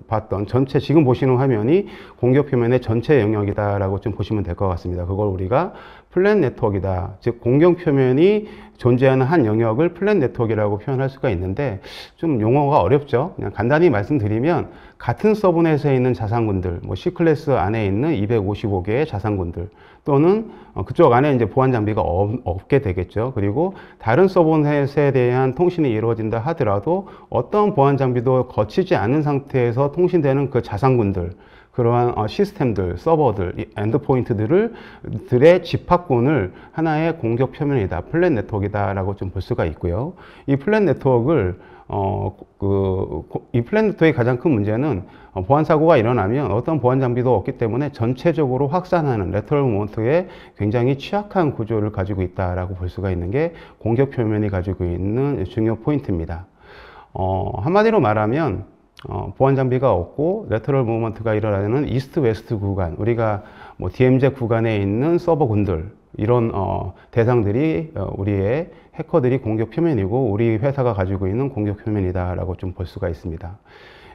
봤던 전체, 지금 보시는 화면이 공격 표면의 전체 영역이다라고 좀 보시면 될 것 같습니다. 그걸 우리가 플랫 네트워크이다, 즉 공격 표면이 존재하는 한 영역을 플랫 네트워크라고 표현할 수가 있는데 좀 용어가 어렵죠. 그냥 간단히 말씀드리면 같은 서브넷에 있는 자산군들, 뭐 C클래스 안에 있는 255개의 자산군들 또는 그쪽 안에 이제 보안 장비가 없게 되겠죠. 그리고 다른 서브넷에 대한 통신이 이루어진다 하더라도 어떤 보안 장비도 거치지 않은 상태에서 통신되는 그 자산군들, 그러한 시스템들, 서버들, 엔드포인트들의 집합군을 하나의 공격 표면이다, 플랫 네트워크이다라고 좀 볼 수가 있고요. 이 플랫 네트워크를 이 플랫 네트워크의 가장 큰 문제는 보안 사고가 일어나면 어떤 보안 장비도 없기 때문에 전체적으로 확산하는 레터럴 무브먼트에 굉장히 취약한 구조를 가지고 있다라고 볼 수가 있는 게 공격 표면이 가지고 있는 중요 포인트입니다. 한마디로 말하면 보안 장비가 없고 레터럴 무브먼트가 일어나는 이스트 웨스트 구간, 우리가 뭐 DMZ 구간에 있는 서버군들, 이런 대상들이 우리의 해커들이 공격 표면이고 우리 회사가 가지고 있는 공격 표면이다라고 좀 볼 수가 있습니다.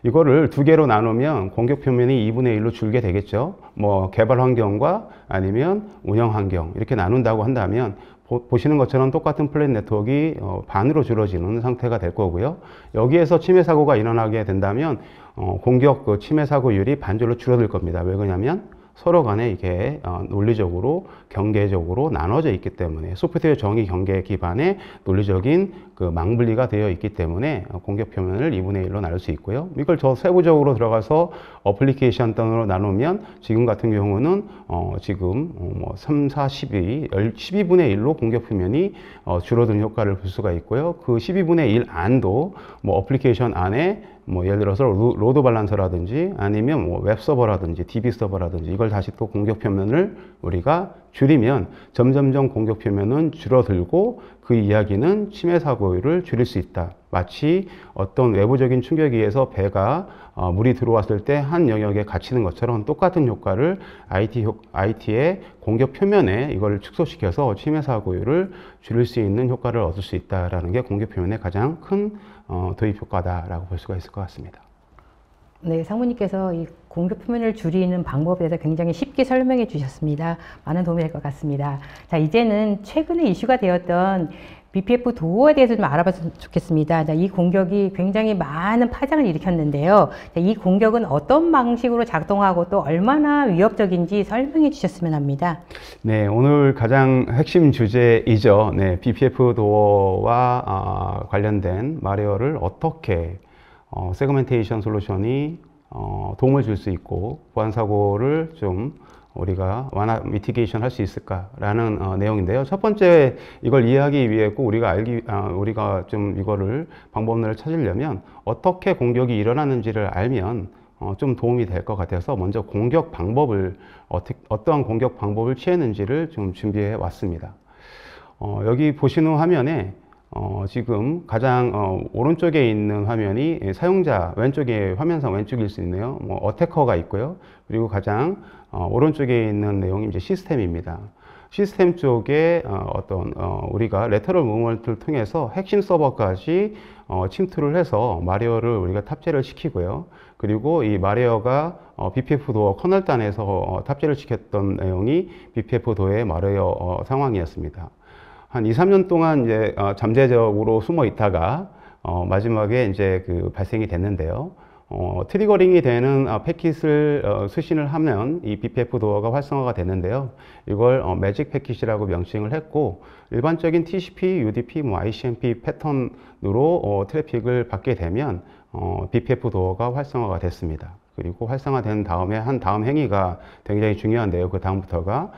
이거를 두 개로 나누면 공격 표면이 2분의 1로 줄게 되겠죠. 뭐 개발 환경과 아니면 운영 환경 이렇게 나눈다고 한다면 보시는 것처럼 똑같은 플랫 네트워크가 반으로 줄어지는 상태가 될 거고요. 여기에서 침해 사고가 일어나게 된다면 공격 침해 사고율이 반절로 줄어들 겁니다. 왜 그러냐면 서로 간에 이게 논리적으로 경계적으로 나눠져 있기 때문에, 소프트웨어 정의 경계 기반의 논리적인 그 망분리가 되어 있기 때문에 공격 표면을 2분의 1로 나눌 수 있고요. 이걸 더 세부적으로 들어가서 어플리케이션 단으로 나누면 지금 같은 경우는 지금 뭐 3, 4, 12분의 1로 공격 표면이 줄어드는 효과를 볼 수가 있고요. 그 12분의 1 안도 뭐 어플리케이션 안에 뭐 예를 들어서 로드 밸런서라든지 아니면 뭐 웹 서버라든지 DB 서버라든지 이걸 다시 또 공격 표면을 우리가 줄이면 점점점 공격 표면은 줄어들고 그 이야기는 침해 사고율을 줄일 수 있다. 마치 어떤 외부적인 충격에 의해서 배가 물이 들어왔을 때 한 영역에 갇히는 것처럼 똑같은 효과를 IT의 공격 표면에 이걸 축소시켜서 침해 사고율을 줄일 수 있는 효과를 얻을 수 있다라는 게 공격 표면의 가장 큰 도입 효과다라고 볼 수가 있을 것 같습니다. 네, 상무님께서 이 공격 표면을 줄이는 방법에 대해서 굉장히 쉽게 설명해 주셨습니다. 많은 도움이 될 것 같습니다. 자, 이제는 최근에 이슈가 되었던 BPF 도어에 대해서 좀 알아봤으면 좋겠습니다. 자, 이 공격이 굉장히 많은 파장을 일으켰는데요. 자, 이 공격은 어떤 방식으로 작동하고 또 얼마나 위협적인지 설명해 주셨으면 합니다. 네, 오늘 가장 핵심 주제이죠. 네, BPF 도어와 관련된 말웨어를 어떻게 세그멘테이션 솔루션이 도움을 줄 수 있고 보안 사고를 좀 우리가 미티게이션 할 수 있을까라는 내용인데요. 첫 번째 이걸 이해하기 위해 꼭 우리가 좀 이거를 방법론을 찾으려면 어떻게 공격이 일어나는지를 알면 좀 도움이 될 것 같아서 먼저 공격 방법을 어떠한 공격 방법을 취했는지를 좀 준비해 왔습니다. 여기 보시는 화면에 지금 가장 오른쪽에 있는 화면이 사용자 왼쪽에 화면상 왼쪽일 수 있네요. 뭐 어태커가 있고요. 그리고 가장 오른쪽에 있는 내용이 이제 시스템입니다. 시스템 쪽에 우리가 레터럴 무브먼트를 통해서 핵심 서버까지 침투를 해서 말웨어를 우리가 탑재를 시키고요. 그리고 이 말웨어가 BPF 도어 커널단에서 탑재를 시켰던 내용이 BPF 도어의 말웨어 상황이었습니다. 한 2, 3년 동안 이제 잠재적으로 숨어 있다가 마지막에 이제 발생이 됐는데요. 트리거링이 되는 패킷을 수신을 하면 이 BPF 도어가 활성화가 되는데요. 이걸 매직 패킷이라고 명칭을 했고 일반적인 TCP, UDP, ICMP 패턴으로 트래픽을 받게 되면 BPF 도어가 활성화가 됐습니다. 그리고 활성화된 다음에 한 다음 행위가 굉장히 중요한데요. 그 다음부터가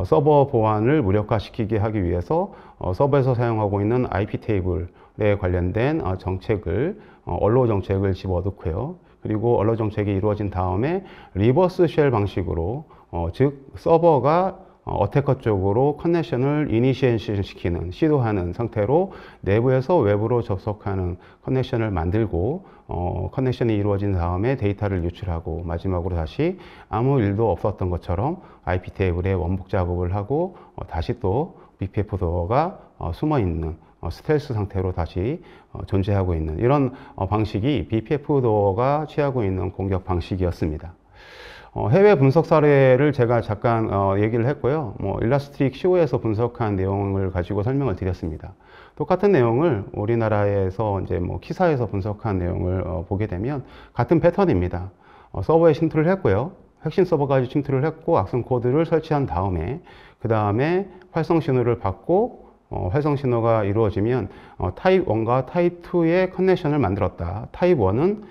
서버 보안을 무력화시키게 하기 위해서 서버에서 사용하고 있는 IP 테이블에 관련된 정책을 얼로 정책을 집어넣고요. 그리고 얼로 정책이 이루어진 다음에 리버스 쉘 방식으로 즉 서버가 어태커 쪽으로 커넥션을 이니시에이션 시키는 시도하는 상태로 내부에서 외부로 접속하는 커넥션을 만들고 커넥션이 이루어진 다음에 데이터를 유출하고 마지막으로 다시 아무 일도 없었던 것처럼 IP 테이블에 원복 작업을 하고 다시 또 BPF 도어가 숨어 있는 스텔스 상태로 다시 존재하고 있는 이런 방식이 BPF 도어가 취하고 있는 공격 방식이었습니다. 해외 분석 사례를 제가 잠깐 얘기를 했고요. 일러스트릭 CO에서 분석한 내용을 가지고 설명을 드렸습니다. 똑같은 내용을 우리나라에서 이제 키사에서 분석한 내용을 보게 되면 같은 패턴입니다. 서버에 침투를 했고요. 핵심 서버까지 침투를 했고 악성 코드를 설치한 다음에 그 다음에 활성 신호를 받고 활성 신호가 이루어지면 타입 1과 타입 2의 커넥션을 만들었다. 타입 1은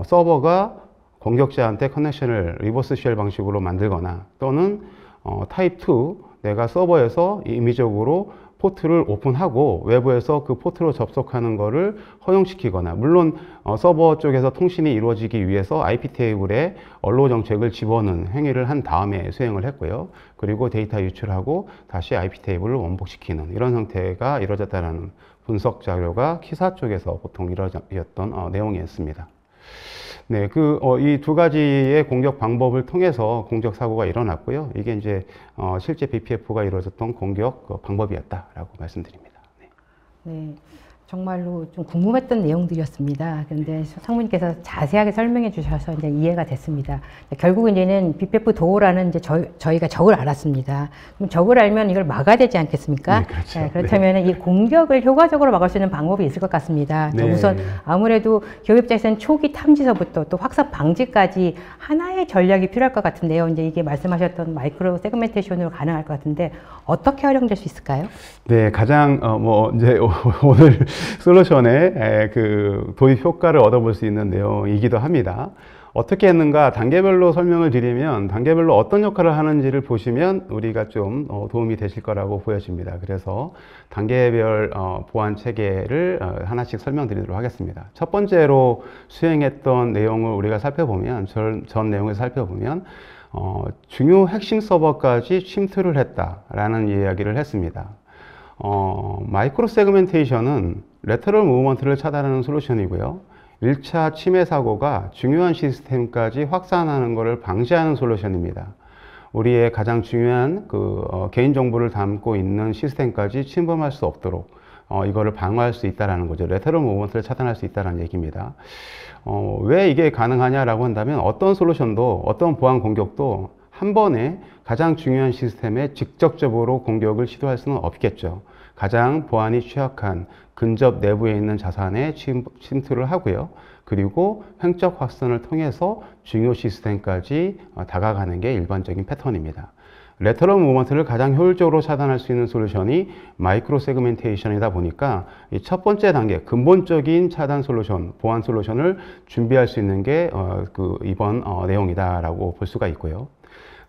서버가 공격자한테 커넥션을 리버스 쉘 방식으로 만들거나 또는 타입 2 내가 서버에서 임의적으로 포트를 오픈하고 외부에서 그 포트로 접속하는 것을 허용시키거나 물론 서버 쪽에서 통신이 이루어지기 위해서 IP 테이블에 얼로 정책을 집어넣는 행위를 한 다음에 수행을 했고요. 그리고 데이터 유출하고 다시 IP 테이블을 원복시키는 이런 형태가 이루어졌다는 분석 자료가 키사 쪽에서 보통 이루어졌던 내용이었습니다. 네, 이 두 가지의 공격 방법을 통해서 공격 사고가 일어났고요. 이게 이제 실제 BPF가 이루어졌던 공격 방법이었다라고 말씀드립니다. 네. 네. 정말로 좀 궁금했던 내용들이었습니다. 그런데 상무님께서 자세하게 설명해 주셔서 이제 이해가 됐습니다. 결국 이제는 BPF 도어라는 이제 저희가 적을 알았습니다. 그럼 적을 알면 이걸 막아야 되지 않겠습니까? 네, 그렇죠. 네, 그렇다면 이 공격을 효과적으로 막을 수 있는 방법이 있을 것 같습니다. 네. 우선 아무래도 기업 입장에서는 초기 탐지서부터 또 확산 방지까지 하나의 전략이 필요할 것 같은데요. 이제 이게 말씀하셨던 마이크로 세그멘테이션으로 가능할 것 같은데 어떻게 활용될 수 있을까요? 네, 가장 이제 오늘 솔루션의 도입 효과를 얻어볼 수 있는 내용이기도 합니다. 어떻게 했는가 단계별로 설명을 드리면 단계별로 어떤 역할을 하는지를 보시면 우리가 좀 도움이 되실 거라고 보여집니다. 그래서 단계별 보안 체계를 하나씩 설명드리도록 하겠습니다. 첫 번째로 수행했던 내용을 우리가 살펴보면 전 내용을 살펴보면 중요 핵심 서버까지 침투를 했다라는 이야기를 했습니다. 마이크로 세그멘테이션은 레터럴 무브먼트를 차단하는 솔루션이고요. 1차 침해 사고가 중요한 시스템까지 확산하는 것을 방지하는 솔루션입니다. 우리의 가장 중요한 개인정보를 담고 있는 시스템까지 침범할 수 없도록 이거를 방어할 수 있다는 거죠. 레터럴 무브먼트를 차단할 수 있다는 얘기입니다. 왜 이게 가능하냐라고 한다면 어떤 솔루션도 어떤 보안 공격도 한 번에 가장 중요한 시스템에 직접적으로 공격을 시도할 수는 없겠죠. 가장 보안이 취약한 근접 내부에 있는 자산에 침투를 하고요. 그리고 횡적 확산을 통해서 중요 시스템까지 다가가는 게 일반적인 패턴입니다. 레터럴 무브먼트를 가장 효율적으로 차단할 수 있는 솔루션이 마이크로 세그멘테이션이다 보니까 이 첫 번째 단계 근본적인 차단 솔루션, 보안 솔루션을 준비할 수 있는 게 이번 내용이다라고 볼 수가 있고요.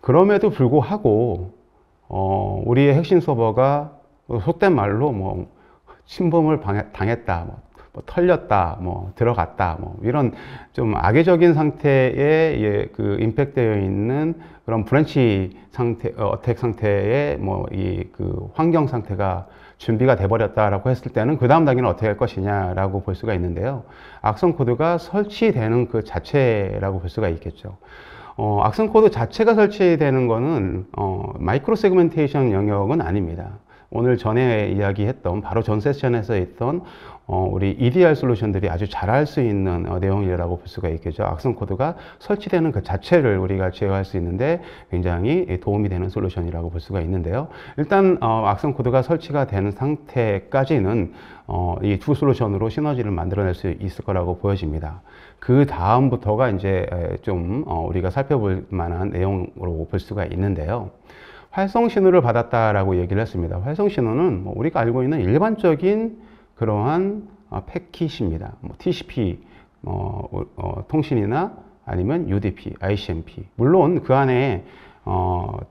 그럼에도 불구하고 우리의 핵심 서버가 속된 말로 침범을 당했다, 털렸다, 들어갔다, 이런 좀 악의적인 상태에 임팩되어 있는 그런 브랜치 상태, 어택 상태의 환경 상태가 준비가 돼 버렸다라고 했을 때는 그 다음 단계는 어떻게 할 것이냐라고 볼 수가 있는데요. 악성 코드가 설치되는 그 자체라고 볼 수가 있겠죠. 악성 코드 자체가 설치되는 거는 마이크로 세그멘테이션 영역은 아닙니다. 오늘 전에 이야기했던 바로 전 세션에서 했던 우리 EDR 솔루션들이 아주 잘할 수 있는 내용이라고 볼 수가 있겠죠. 악성 코드가 설치되는 그 자체를 우리가 제어할 수 있는데 굉장히 도움이 되는 솔루션이라고 볼 수가 있는데요. 일단 악성 코드가 설치가 되는 상태까지는 이 두 솔루션으로 시너지를 만들어낼 수 있을 거라고 보여집니다. 그 다음부터가 이제 좀 우리가 살펴볼 만한 내용으로 볼 수가 있는데요. 활성 신호를 받았다라고 얘기를 했습니다. 활성 신호는 우리가 알고 있는 일반적인 그러한 패킷입니다. TCP 통신이나 아니면 UDP, ICMP. 물론 그 안에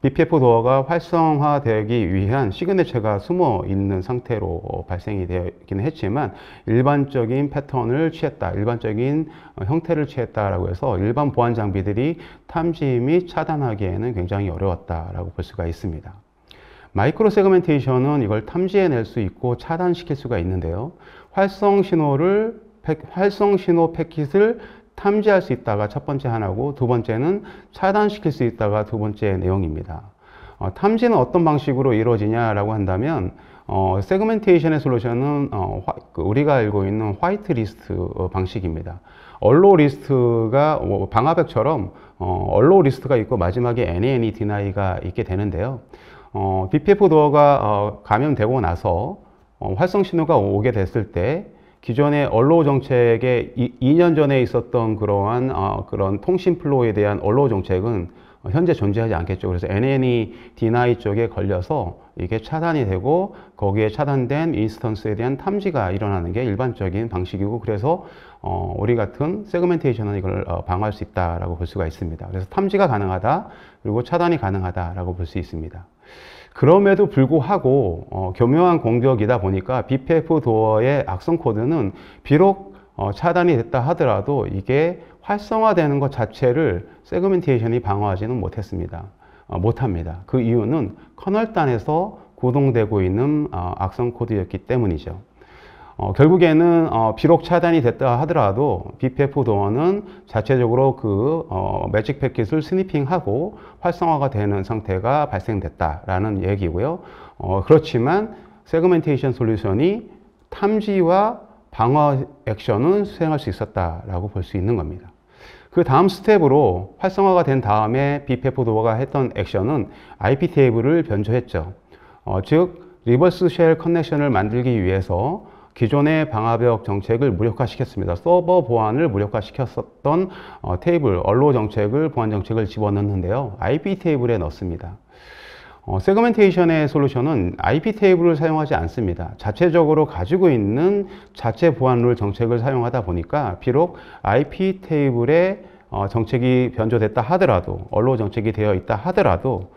BPF 도어가 활성화되기 위한 시그네처가 숨어 있는 상태로 발생이 되었기는 했지만 일반적인 패턴을 취했다, 일반적인 형태를 취했다라고 해서 일반 보안 장비들이 탐지 및 차단하기에는 굉장히 어려웠다라고 볼 수가 있습니다. 마이크로 세그멘테이션은 이걸 탐지해낼 수 있고 차단시킬 수가 있는데요. 활성 신호 패킷을 탐지할 수 있다가 첫 번째 하나고 두 번째는 차단시킬 수 있다가 두 번째 내용입니다. 탐지는 어떤 방식으로 이루어지냐라고 한다면 세그멘테이션의 솔루션은 우리가 알고 있는 화이트 리스트 방식입니다. 얼로 리스트가 방화벽처럼 얼로 리스트가 있고 마지막에 NANE deni가 있게 되는데요. BPF 도어가 감염되고 나서 활성 신호가 오게 됐을 때 기존의 언로우 정책에 2년 전에 있었던 그러한 그런 통신 플로우에 대한 언로우 정책은 현재 존재하지 않겠죠. 그래서 NANE deny 쪽에 걸려서 이게 차단이 되고 거기에 차단된 인스턴스에 대한 탐지가 일어나는 게 일반적인 방식이고 그래서 우리 같은 세그멘테이션은 이걸 방어할 수 있다라고 볼 수가 있습니다. 그래서 탐지가 가능하다 그리고 차단이 가능하다라고 볼 수 있습니다. 그럼에도 불구하고 교묘한 공격이다 보니까 BPF 도어의 악성 코드는 비록 차단이 됐다 하더라도 이게 활성화되는 것 자체를 세그멘테이션이 방어하지는 못합니다. 그 이유는 커널단에서 구동되고 있는 악성 코드였기 때문이죠. 결국에는 비록 차단이 됐다 하더라도 BPF 도어는 자체적으로 매직 패킷을 스니핑하고 활성화가 되는 상태가 발생됐다라는 얘기고요. 그렇지만 세그멘테이션 솔루션이 탐지와 방어 액션은 수행할 수 있었다라고 볼 수 있는 겁니다. 그 다음 스텝으로 활성화가 된 다음에 BPF 도어가 했던 액션은 IP 테이블을 변조했죠. 즉 리버스 쉘 커넥션을 만들기 위해서 기존의 방화벽 정책을 무력화시켰습니다. 서버 보안을 무력화시켰었던 테이블, 언로 정책을, 보안 정책을 집어넣는데요. IP 테이블에 넣습니다. 세그멘테이션의 솔루션은 IP 테이블을 사용하지 않습니다. 자체적으로 가지고 있는 자체 보안 룰 정책을 사용하다 보니까 비록 IP 테이블에 정책이 변조됐다 하더라도, 언로 정책이 되어 있다 하더라도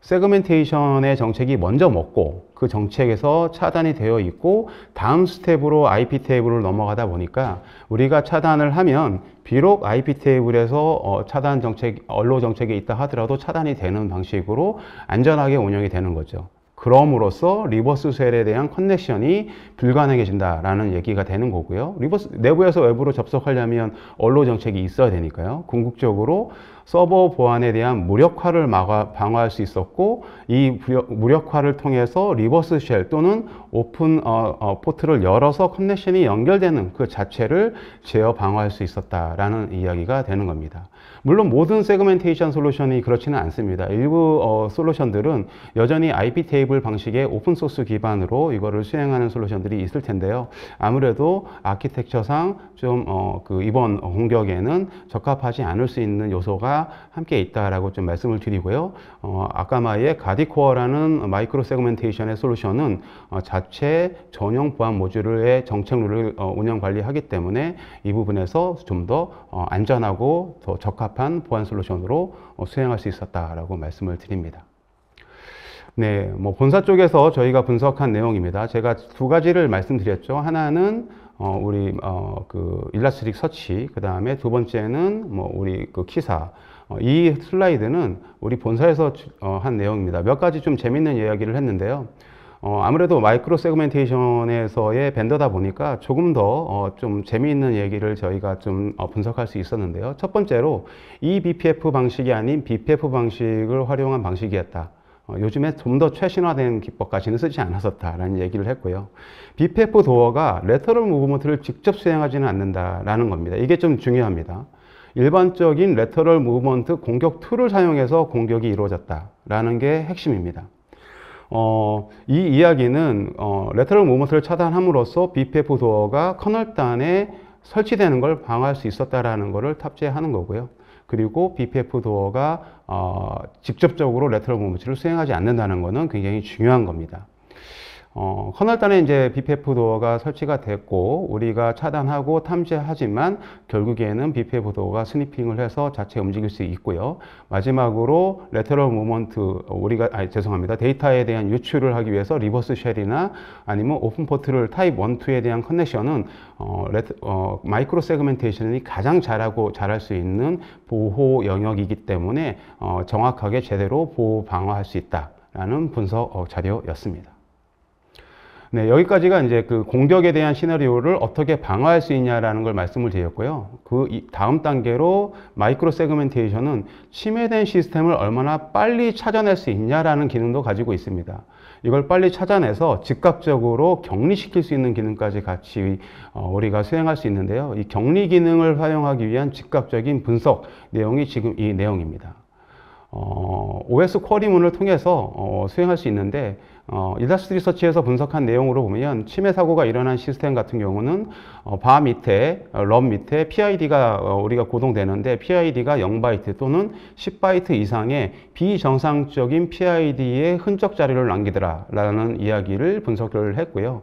세그멘테이션의 정책이 먼저 먹고 그 정책에서 차단이 되어 있고 다음 스텝으로 IP 테이블을 넘어가다 보니까 우리가 차단을 하면 비록 IP 테이블에서 차단 정책, 언로 정책이 있다 하더라도 차단이 되는 방식으로 안전하게 운영이 되는 거죠. 그럼으로써 리버스 쉘에 대한 커넥션이 불가능해진다라는 얘기가 되는 거고요. 내부에서 외부로 접속하려면 언로 정책이 있어야 되니까요. 궁극적으로 서버 보안에 대한 무력화를 방어할 수 있었고, 이 무력화를 통해서 리버스 쉘 또는 오픈 포트를 열어서 커넥션이 연결되는 그 자체를 제어 방어할 수 있었다라는 이야기가 되는 겁니다. 물론 모든 세그멘테이션 솔루션이 그렇지는 않습니다. 일부 솔루션들은 여전히 IP 테이블 방식의 오픈소스 기반으로 이거를 수행하는 솔루션들이 있을 텐데요. 아무래도 아키텍처상 좀 이번 공격에는 적합하지 않을 수 있는 요소가 함께 있다라고 좀 말씀을 드리고요. 아카마이의 가디코어라는 마이크로 세그멘테이션의 솔루션은 자체 전용 보안 모듈의 정책 룰을 운영 관리하기 때문에 이 부분에서 좀 더 안전하고 더 적합한 보안 솔루션으로 수행할 수 있었다라고 말씀을 드립니다. 네, 본사 쪽에서 저희가 분석한 내용입니다. 제가 두 가지를 말씀드렸죠. 하나는 우리 일라스틱 서치, 그 다음에 두 번째는 우리 키사. 이 슬라이드는 우리 본사에서 한 내용입니다. 몇 가지 좀 재밌는 이야기를 했는데요. 아무래도 마이크로 세그멘테이션에서의 벤더다 보니까 조금 더 좀 재미있는 얘기를 저희가 좀 분석할 수 있었는데요. 첫 번째로 이 BPF 방식이 아닌 BPF 방식을 활용한 방식이었다. 요즘에 좀 더 최신화된 기법까지는 쓰지 않았었다라는 얘기를 했고요. BPF 도어가 레터럴 무브먼트를 직접 수행하지는 않는다라는 겁니다. 이게 좀 중요합니다. 일반적인 레터럴 무브먼트 공격 툴을 사용해서 공격이 이루어졌다라는 게 핵심입니다. 이 이야기는 레터럴 무브먼트를 차단함으로써 BPF 도어가 커널단에 설치되는 걸 방어할 수 있었다라는 것을 탑재하는 거고요. 그리고 BPF 도어가 직접적으로 레터럴 무브먼트를 수행하지 않는다는 것은 굉장히 중요한 겁니다. 커널단에 이제 BPF 도어가 설치가 됐고 우리가 차단하고 탐지하지만 결국에는 BPF 도어가 스니핑을 해서 자체 움직일 수 있고요. 마지막으로 레터럴 무브먼트 데이터에 대한 유출을 하기 위해서 리버스 쉘이나 아니면 오픈 포트를 타입 1, 2에 대한 커넥션은 마이크로 세그멘테이션이 가장 잘할 수 있는 보호 영역이기 때문에 정확하게 제대로 보호 방어할 수 있다라는 분석 자료였습니다. 네, 여기까지가 이제 그 공격에 대한 시나리오를 어떻게 방어할 수 있냐라는 걸 말씀을 드렸고요. 다음 단계로 마이크로 세그멘테이션은 침해된 시스템을 얼마나 빨리 찾아낼 수 있냐라는 기능도 가지고 있습니다. 이걸 빨리 찾아내서 즉각적으로 격리시킬 수 있는 기능까지 같이 우리가 수행할 수 있는데요. 이 격리 기능을 활용하기 위한 즉각적인 분석 내용이 지금 이 내용입니다. OS 쿼리문을 통해서 수행할 수 있는데 일라스틱 서치에서 분석한 내용으로 보면 침해 사고가 일어난 시스템 같은 경우는 바 밑에, 럼 밑에 PID가 우리가 고동되는데 PID가 0바이트 또는 10바이트 이상의 비정상적인 PID의 흔적 자료를 남기더라 라는 이야기를 분석을 했고요.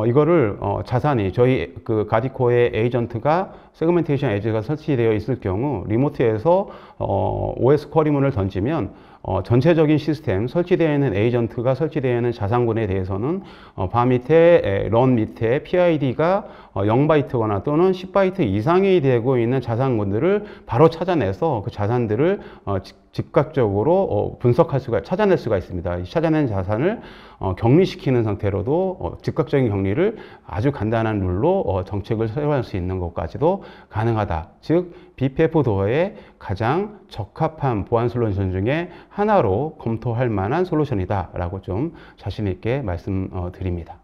이거를 자산이 저희 그 가디코의 에이전트가 세그멘테이션 에이지가 설치되어 있을 경우 리모트에서 OS 쿼리문을 던지면 전체적인 시스템 설치되어 있는 에이전트가 설치되어 있는 자산군에 대해서는 바 밑에 런 밑에 PID가 0바이트거나 또는 10바이트 이상이 되고 있는 자산군들을 바로 찾아내서 그 자산들을 즉각적으로 찾아낼 수가 있습니다. 이 찾아낸 자산을 격리시키는 상태로도 즉각적인 격리를 아주 간단한 룰로 정책을 사용할 수 있는 것까지도 가능하다. 즉 BPF 도어의 가장 적합한 보안 솔루션 중에 하나로 검토할 만한 솔루션이다 라고 좀 자신 있게 말씀드립니다.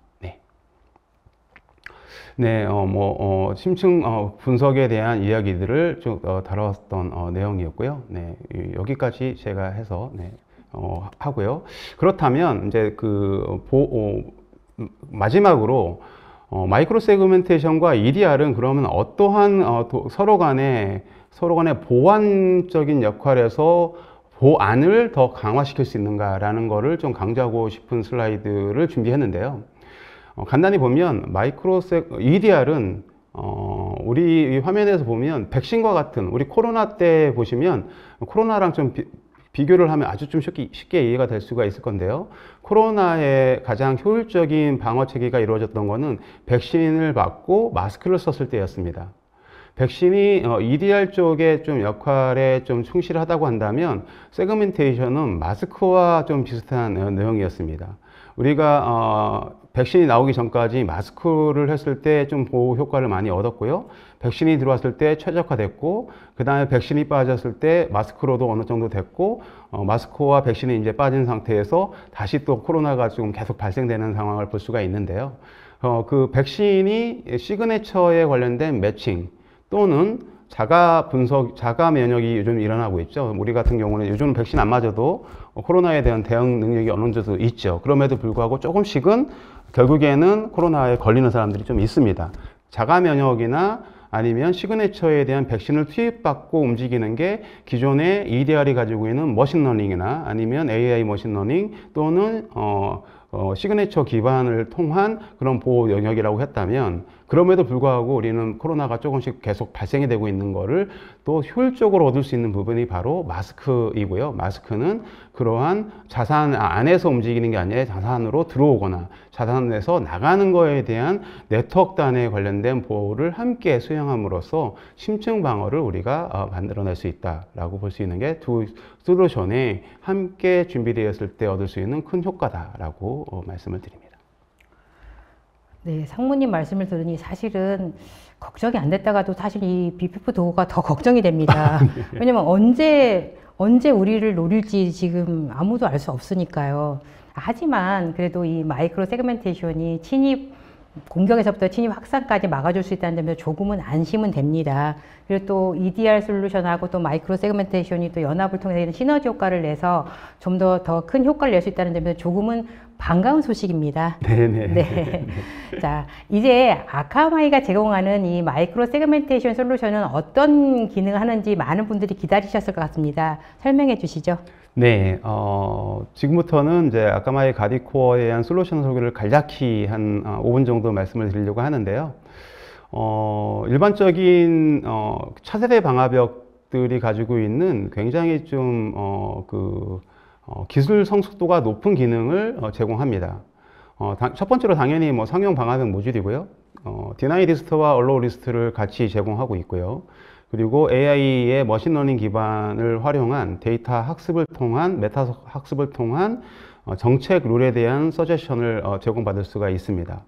네, 심층 분석에 대한 이야기들을 좀 다뤘던 내용이었고요. 네, 여기까지 제가 해서 하고요. 그렇다면 이제 마지막으로 마이크로 세그멘테이션과 EDR은 그러면 어떠한 서로 간의 보완적인 역할에서 보안을 더 강화시킬 수 있는가라는 거를 좀 강조하고 싶은 슬라이드를 준비했는데요. 간단히 보면 EDR은 우리 이 화면에서 보면 백신과 같은 우리 코로나 때 보시면 코로나랑 좀 비교를 하면 아주 좀 쉽게 이해가 될 수가 있을 건데요. 코로나의 가장 효율적인 방어 체계가 이루어졌던 것은 백신을 맞고 마스크를 썼을 때였습니다. 백신이 EDR 쪽에 좀 역할에 좀 충실하다고 한다면 세그멘테이션은 마스크와 좀 비슷한 내용이었습니다. 우리가 백신이 나오기 전까지 마스크를 했을 때 좀 보호 효과를 많이 얻었고요. 백신이 들어왔을 때 최적화됐고, 그 다음에 백신이 빠졌을 때 마스크로도 어느 정도 됐고, 마스크와 백신이 이제 빠진 상태에서 다시 또 코로나가 지금 계속 발생되는 상황을 볼 수가 있는데요. 그 백신이 시그네처에 관련된 매칭 또는 자가 분석, 자가 면역이 요즘 일어나고 있죠. 우리 같은 경우는 요즘 백신 안 맞아도 코로나에 대한 대응 능력이 어느 정도 있죠. 그럼에도 불구하고 조금씩은 결국에는 코로나에 걸리는 사람들이 좀 있습니다. 자가 면역이나 아니면 시그네처에 대한 백신을 투입받고 움직이는 게 기존의 EDR이 가지고 있는 머신러닝이나 아니면 AI 머신러닝 또는 시그네처 기반을 통한 그런 보호 영역이라고 했다면, 그럼에도 불구하고 우리는 코로나가 조금씩 계속 발생이 되고 있는 거를 또 효율적으로 얻을 수 있는 부분이 바로 마스크이고요. 마스크는 그러한 자산 안에서 움직이는 게 아니라 자산으로 들어오거나 자산에서 나가는 거에 대한 네트워크단에 관련된 보호를 함께 수행함으로써 심층 방어를 우리가 만들어낼 수 있다라고 볼 수 있는 게 두 솔루션이 함께 준비되었을 때 얻을 수 있는 큰 효과다라고 말씀을 드립니다. 네, 상무님 말씀을 들으니 사실은 걱정이 안 됐다가도 사실 이 BPF 도구가 더 걱정이 됩니다. 왜냐면 언제 우리를 노릴지 지금 아무도 알 수 없으니까요. 하지만 그래도 이 마이크로 세그멘테이션이 공격에서부터 침입 확산까지 막아줄 수 있다는 점에서 조금은 안심은 됩니다. 그리고 또 EDR 솔루션하고 또 마이크로 세그멘테이션이 또 연합을 통해서 시너지 효과를 내서 좀 더 큰 효과를 낼 수 있다는 점에서 조금은 반가운 소식입니다. 네네. 네. 자, 이제 아카마이가 제공하는 이 마이크로 세그멘테이션 솔루션은 어떤 기능을 하는지 많은 분들이 기다리셨을 것 같습니다. 설명해 주시죠. 네, 지금부터는 이제 아카마이 가디코어에 대한 솔루션 소개를 간략히 한 5분 정도 말씀을 드리려고 하는데요. 일반적인 차세대 방화벽들이 가지고 있는 굉장히 좀 기술 성숙도가 높은 기능을 제공합니다. 첫 번째로 당연히 뭐 상용 방화벽 모듈이고요. 디나이 리스트와 얼로우 리스트를 같이 제공하고 있고요. 그리고 AI의 머신러닝 기반을 활용한 데이터 학습을 통한 메타 학습을 통한 정책 룰에 대한 서제션을 제공받을 수가 있습니다.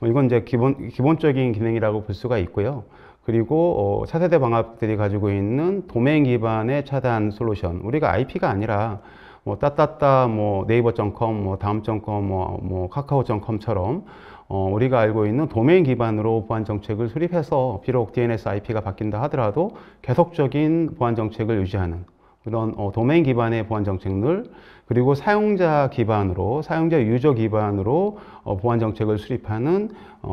이건 이제 기본적인 기능이라고 볼 수가 있고요. 그리고 차세대 방화벽들이 가지고 있는 도메인 기반의 차단 솔루션. 우리가 IP가 아니라 뭐 따따따 뭐 네이버.com 뭐 다음.com 뭐 카카오.com처럼 우리가 알고 있는 도메인 기반으로 보안 정책을 수립해서 비록 DNS IP가 바뀐다 하더라도 계속적인 보안 정책을 유지하는 그런 도메인 기반의 보안 정책들, 그리고 사용자 기반으로, 사용자 유저 기반으로 보안 정책을 수립하는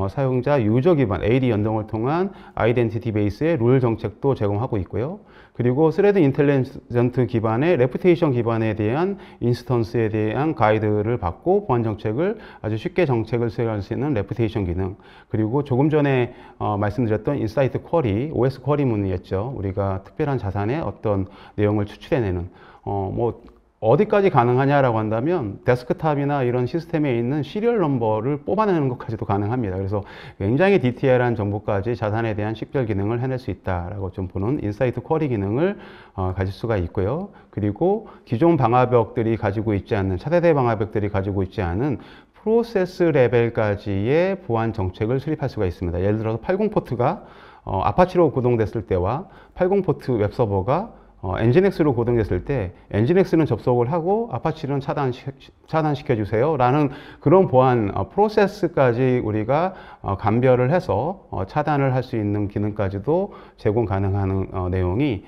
사용자 유저 기반 AD 연동을 통한 아이덴티티 베이스의 룰 정책도 제공하고 있고요. 그리고 스레드 인텔리전트 기반의 레퓨테이션 기반에 대한 인스턴스에 대한 가이드를 받고 보안 정책을 아주 쉽게 정책을 수행할 수 있는 레퓨테이션 기능, 그리고 조금 전에 말씀드렸던 인사이트 쿼리, OS 쿼리 문이었죠. 우리가 특별한 자산의 어떤 내용을 추출해내는 뭐 어디까지 가능하냐라고 한다면 데스크탑이나 이런 시스템에 있는 시리얼 넘버를 뽑아내는 것까지도 가능합니다. 그래서 굉장히 디테일한 정보까지 자산에 대한 식별 기능을 해낼 수 있다라고 좀 보는 인사이트 쿼리 기능을 가질 수가 있고요. 그리고 기존 방화벽들이 가지고 있지 않는, 차세대 방화벽들이 가지고 있지 않은 프로세스 레벨까지의 보안 정책을 수립할 수가 있습니다. 예를 들어서 80포트가 아파치로 구동됐을 때와 80포트 웹서버가 엔진엑스로 고정됐을 때 엔진엑스는 접속을 하고 아파치는 차단시켜 주세요 라는 그런 보안 프로세스까지 우리가 감별을 해서 차단을 할 수 있는 기능까지도 제공 가능한 내용이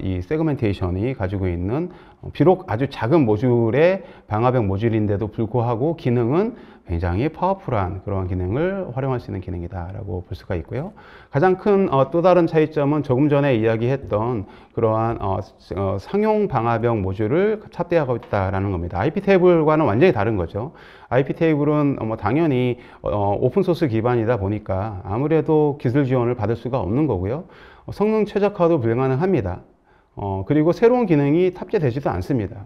이 세그멘테이션이 가지고 있는 비록 아주 작은 모듈의 방화벽 모듈인데도 불구하고 기능은 굉장히 파워풀한 그런 기능을 활용할 수 있는 기능이다라고 볼 수가 있고요. 가장 큰 또 다른 차이점은 조금 전에 이야기했던 그러한 상용 방화벽 모듈을 탑재하고 있다라는 겁니다. IP 테이블과는 완전히 다른 거죠. IP 테이블은 당연히 오픈 소스 기반이다 보니까 아무래도 기술 지원을 받을 수가 없는 거고요. 성능 최적화도 불가능합니다. 그리고 새로운 기능이 탑재되지도 않습니다.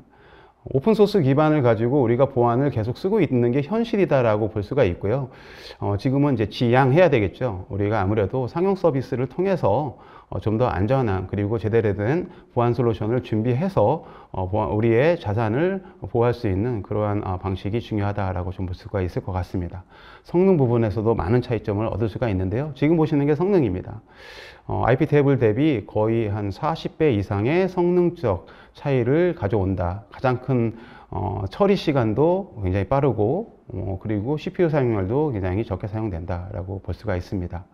오픈소스 기반을 가지고 우리가 보안을 계속 쓰고 있는 게 현실이다라고 볼 수가 있고요. 지금은 이제 지양해야 되겠죠. 우리가 아무래도 상용 서비스를 통해서 좀 더 안전한 그리고 제대로 된 보안 솔루션을 준비해서 우리의 자산을 보호할 수 있는 그러한 방식이 중요하다라고 좀 볼 수가 있을 것 같습니다. 성능 부분에서도 많은 차이점을 얻을 수가 있는데요. 지금 보시는 게 성능입니다. IP 테이블 대비 거의 한 40배 이상의 성능적 차이를 가져온다. 가장 큰 처리 시간도 굉장히 빠르고 그리고 CPU 사용량도 굉장히 적게 사용된다라고 볼 수가 있습니다.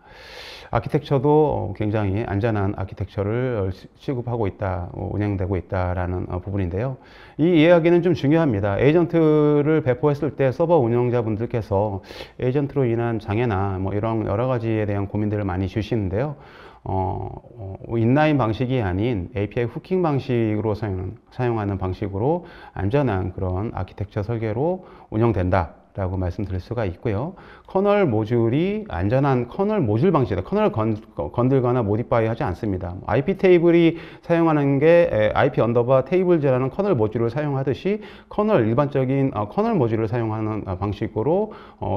아키텍처도 굉장히 안전한 아키텍처를 취급하고 있다, 운영되고 있다라는 부분인데요. 이 이야기는 좀 중요합니다. 에이전트를 배포했을 때 서버 운영자분들께서 에이전트로 인한 장애나 이런 여러 가지에 대한 고민들을 많이 주시는데요. 인라인 방식이 아닌 API 후킹 방식으로 사용하는 방식으로 안전한 그런 아키텍처 설계로 운영된다 라고 말씀드릴 수가 있고요. 커널 모듈이 안전한 커널 모듈 방식이다. 커널을 건들거나 모디파이 하지 않습니다. IP 테이블이 사용하는 게 IP 언더바 테이블즈라는 커널 모듈을 사용하듯이 일반적인 커널 모듈을 사용하는 방식으로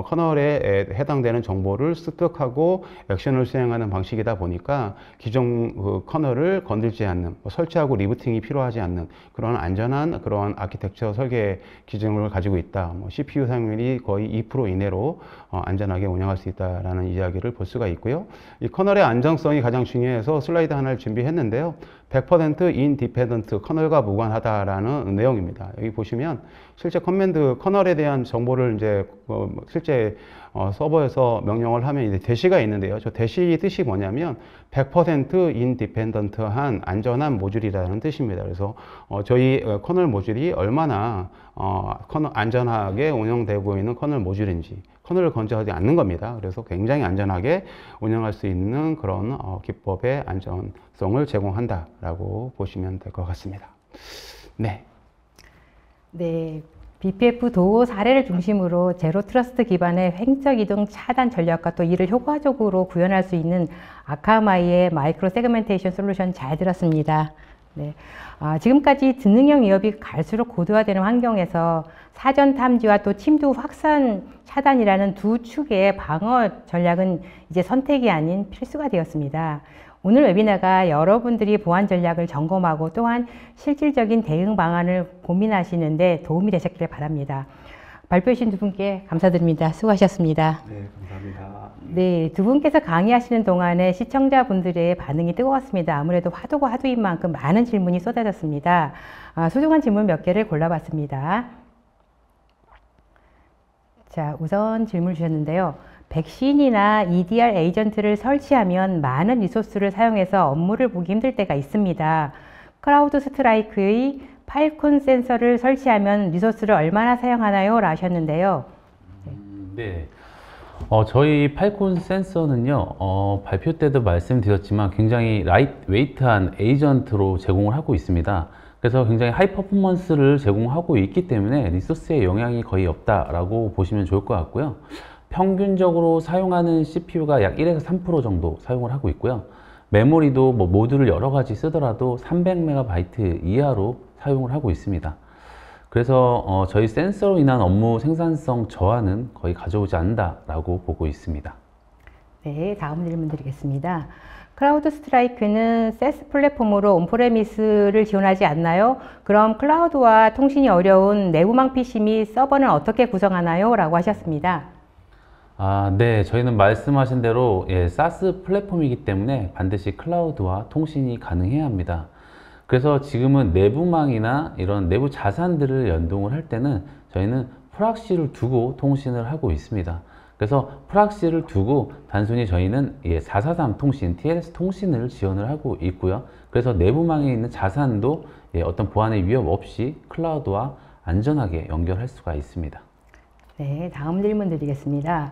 커널에 해당되는 정보를 습득하고 액션을 수행하는 방식이다 보니까 기존 그 커널을 건들지 않는, 설치하고 리부팅이 필요하지 않는 그런 안전한 그런 아키텍처 설계 기준을 가지고 있다. CPU 사용률이 거의 2% 이내로 안전하게 운영할 수 있다라는 이야기를 볼 수가 있고요. 이 커널의 안정성이 가장 중요해서 슬라이드 하나를 준비했는데요. 100% 인디펜던트 커널과 무관하다라는 내용입니다. 여기 보시면 실제 커널에 대한 정보를 이제 실제 서버에서 명령을 하면 이제 대시가 있는데요. 저 대시 뜻이 뭐냐면 100% 인디펜던트한 안전한 모듈이라는 뜻입니다. 그래서 저희 커널 모듈이 얼마나 안전하게 운영되고 있는 커널 모듈인지, 커널을 건조하지 않는 겁니다. 그래서 굉장히 안전하게 운영할 수 있는 그런 기법의 안전성을 제공한다라고 보시면 될 것 같습니다. 네. 네. BPF 도어 사례를 중심으로 제로 트러스트 기반의 횡적 이동 차단 전략과 또 이를 효과적으로 구현할 수 있는 아카마이의 마이크로 세그멘테이션 솔루션 잘 들었습니다. 네. 지금까지 지능형 위협이 갈수록 고도화되는 환경에서 사전 탐지와 또 침투 확산 차단이라는 두 축의 방어 전략은 이제 선택이 아닌 필수가 되었습니다. 오늘 웨비나가 여러분들이 보안 전략을 점검하고 또한 실질적인 대응 방안을 고민하시는데 도움이 되셨길 바랍니다. 발표해 주신 두 분께 감사드립니다. 수고하셨습니다. 네, 감사합니다. 네, 두 분께서 강의하시는 동안에 시청자분들의 반응이 뜨거웠습니다. 아무래도 화두가 화두인 만큼 많은 질문이 쏟아졌습니다. 소중한 질문 몇 개를 골라봤습니다. 자, 우선 질문을 주셨는데요. 백신이나 EDR 에이전트를 설치하면 많은 리소스를 사용해서 업무를 보기 힘들 때가 있습니다. 크라우드 스트라이크의 팔콘 센서를 설치하면 리소스를 얼마나 사용하나요? 라셨는데요. 네. 저희 팔콘 센서는요, 발표 때도 말씀드렸지만 굉장히 라이트웨이트한 에이전트로 제공을 하고 있습니다. 그래서 굉장히 하이 퍼포먼스를 제공하고 있기 때문에 리소스에 영향이 거의 없다라고 보시면 좋을 것 같고요. 평균적으로 사용하는 CPU가 약 1에서 3% 정도 사용을 하고 있고요. 메모리도 모듈을 여러 가지 쓰더라도 300MB 이하로 사용을 하고 있습니다. 그래서 저희 센서로 인한 업무 생산성 저하는 거의 가져오지 않는다라고 보고 있습니다. 네, 다음 질문 드리겠습니다. 크라우드 스트라이크는 SaaS 플랫폼으로 온프레미스를 지원하지 않나요? 그럼 클라우드와 통신이 어려운 내부망 PC 및 서버는 어떻게 구성하나요? 라고 하셨습니다. 네, 저희는 말씀하신 대로 SaaS 플랫폼이기 때문에 반드시 클라우드와 통신이 가능해야 합니다. 그래서 지금은 내부망이나 이런 내부 자산들을 연동을 할 때는 저희는 프락시를 두고 통신을 하고 있습니다. 그래서 프락시를 두고 단순히 저희는 443 통신, TLS 통신을 지원을 하고 있고요. 그래서 내부망에 있는 자산도 어떤 보안의 위협 없이 클라우드와 안전하게 연결할 수가 있습니다. 네, 다음 질문 드리겠습니다.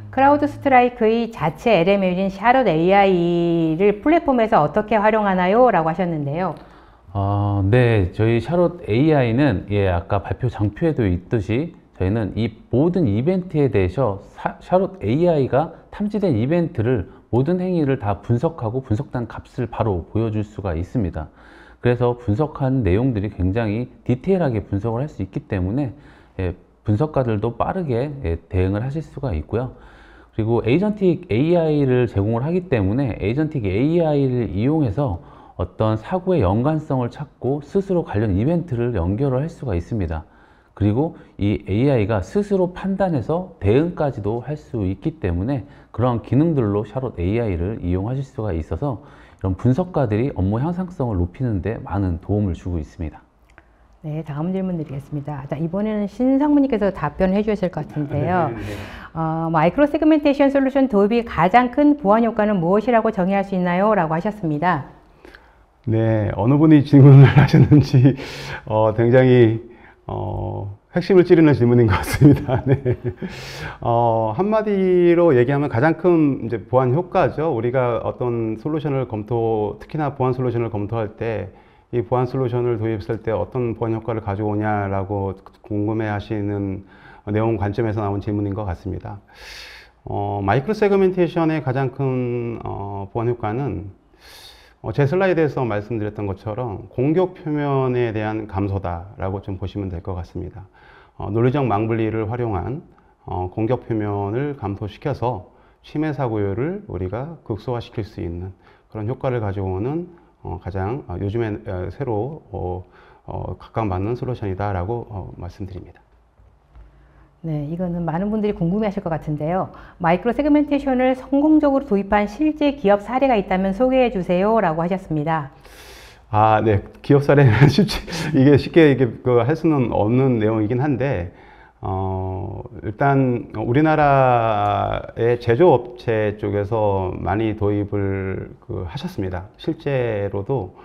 크라우드 스트라이크의 자체 LML인 샤롯 AI를 플랫폼에서 어떻게 활용하나요? 라고 하셨는데요. 네, 저희 샤롯 AI는 아까 발표 장표에도 있듯이 저희는 이 모든 이벤트에 대해서 샤롯 AI가 탐지된 이벤트를 모든 행위를 다 분석하고 분석된 값을 바로 보여줄 수가 있습니다. 그래서 분석한 내용들이 굉장히 디테일하게 분석을 할 수 있기 때문에 분석가들도 빠르게 대응을 하실 수가 있고요. 그리고 에이전틱 AI를 제공을 하기 때문에 에이전틱 AI를 이용해서 어떤 사고의 연관성을 찾고 스스로 관련 이벤트를 연결을 할 수가 있습니다. 그리고 이 AI가 스스로 판단해서 대응까지도 할 수 있기 때문에 그런 기능들로 샤롯 AI를 이용하실 수가 있어서 이런 분석가들이 업무 향상성을 높이는 데 많은 도움을 주고 있습니다. 네, 다음 질문 드리겠습니다. 자, 이번에는 신상무님께서 답변해 주실 것 같은데요. 마이크로 세그멘테이션 솔루션 도입이 가장 큰 보안 효과는 무엇이라고 정의할 수 있나요? 라고 하셨습니다. 네, 어느 분이 질문을 하셨는지 굉장히 핵심을 찌르는 질문인 것 같습니다. 네. 한마디로 얘기하면 가장 큰 이제 보안 효과죠. 우리가 어떤 솔루션을 특히나 보안 솔루션을 검토할 때 이 보안 솔루션을 도입했을 때 어떤 보안 효과를 가져오냐라고 궁금해 하시는 내용 관점에서 나온 질문인 것 같습니다. 마이크로 세그멘테이션의 가장 큰 보안 효과는 제 슬라이드에서 말씀드렸던 것처럼 공격 표면에 대한 감소다라고 좀 보시면 될 것 같습니다. 논리적 망분리를 활용한 공격 표면을 감소시켜서 침해 사고율을 우리가 극소화시킬 수 있는 그런 효과를 가져오는 가장 요즘에 새로 각광받는 솔루션이다라고 말씀드립니다. 네, 이거는 많은 분들이 궁금해 하실 것 같은데요. 마이크로 세그멘테이션을 성공적으로 도입한 실제 기업 사례가 있다면 소개해 주세요. 라고 하셨습니다. 네. 기업 사례는 이게 쉽게 할 수는 없는 내용이긴 한데, 일단 우리나라의 제조업체 쪽에서 많이 도입을 하셨습니다. 실제로도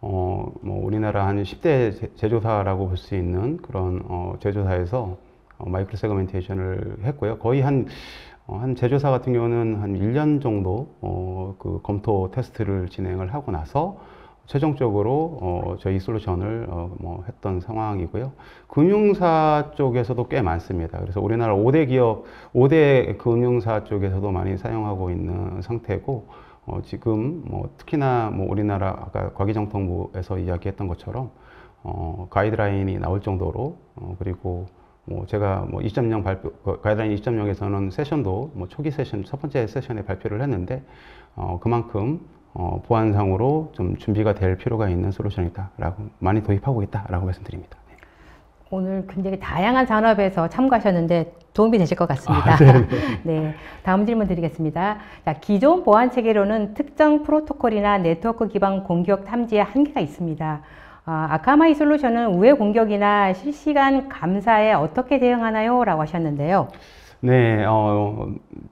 뭐 우리나라 한 10대 제조사라고 볼 수 있는 그런 제조사에서 마이크로 세그멘테이션을 했고요. 거의 한 제조사 같은 경우는 한 1년 정도 검토 테스트를 진행을 하고 나서 최종적으로 저희 솔루션을 했던 상황이고요. 금융사 쪽에서도 꽤 많습니다. 그래서 우리나라 5대 금융사 쪽에서도 많이 사용하고 있는 상태고, 지금 특히나 우리나라 아까 과기정통부에서 이야기했던 것처럼 가이드라인이 나올 정도로 그리고 제가 2.0 발표, 가이드라인 2.0에서는 세션도 초기 세션, 첫 번째 세션에 발표를 했는데, 그만큼 보안상으로 좀 준비가 될 필요가 있는 솔루션이다라고 많이 도입하고 있다라고 말씀드립니다. 네. 오늘 굉장히 다양한 산업에서 참고하셨는데 도움이 되실 것 같습니다. 네, 다음 질문 드리겠습니다. 자, 기존 보안 체계로는 특정 프로토콜이나 네트워크 기반 공격 탐지에 한계가 있습니다. 아카마이 솔루션은 우회 공격이나 실시간 감사에 어떻게 대응하나요? 라고 하셨는데요. 네,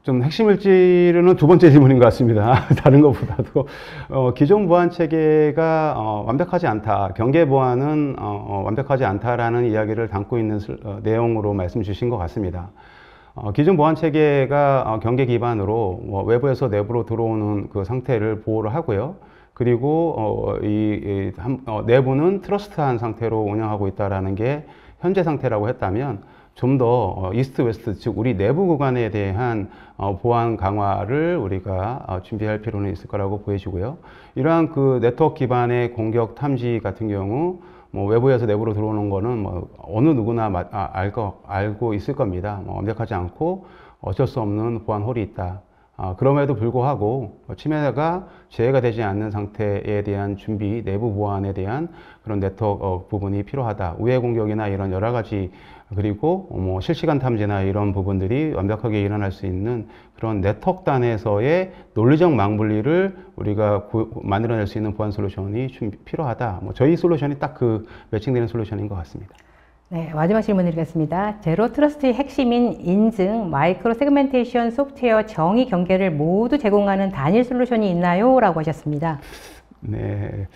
좀 핵심을 찌르는 두 번째 질문인 것 같습니다. 다른 것보다도. 기존 보안 체계가 완벽하지 않다. 경계 보안은 완벽하지 않다라는 이야기를 담고 있는 내용으로 말씀 주신 것 같습니다. 기존 보안 체계가 경계 기반으로 외부에서 내부로 들어오는 그 상태를 보호를 하고요. 그리고 내부는 트러스트한 상태로 운영하고 있다는 게 현재 상태라고 했다면 좀 더 이스트 웨스트, 즉 우리 내부 구간에 대한 보안 강화를 우리가 준비할 필요는 있을 거라고 보여지고요. 이러한 그 네트워크 기반의 공격 탐지 같은 경우 외부에서 내부로 들어오는 거는 어느 누구나 알고 있을 겁니다. 완벽하지 않고 어쩔 수 없는 보안 홀이 있다. 그럼에도 불구하고 침해가 제외가 되지 않는 상태에 대한 준비, 내부 보안에 대한 그런 네트워크 부분이 필요하다. 우회 공격이나 이런 여러 가지, 그리고 실시간 탐지나 이런 부분들이 완벽하게 일어날 수 있는 그런 네트워크 단에서의 논리적 망분리를 우리가 만들어낼 수 있는 보안 솔루션이 필요하다. 저희 솔루션이 딱 그 매칭되는 솔루션인 것 같습니다. 네, 마지막 질문 드리겠습니다. 제로 트러스트의 핵심인 인증, 마이크로 세그멘테이션 소프트웨어 정의 경계를 모두 제공하는 단일 솔루션이 있나요? 라고 하셨습니다. 네,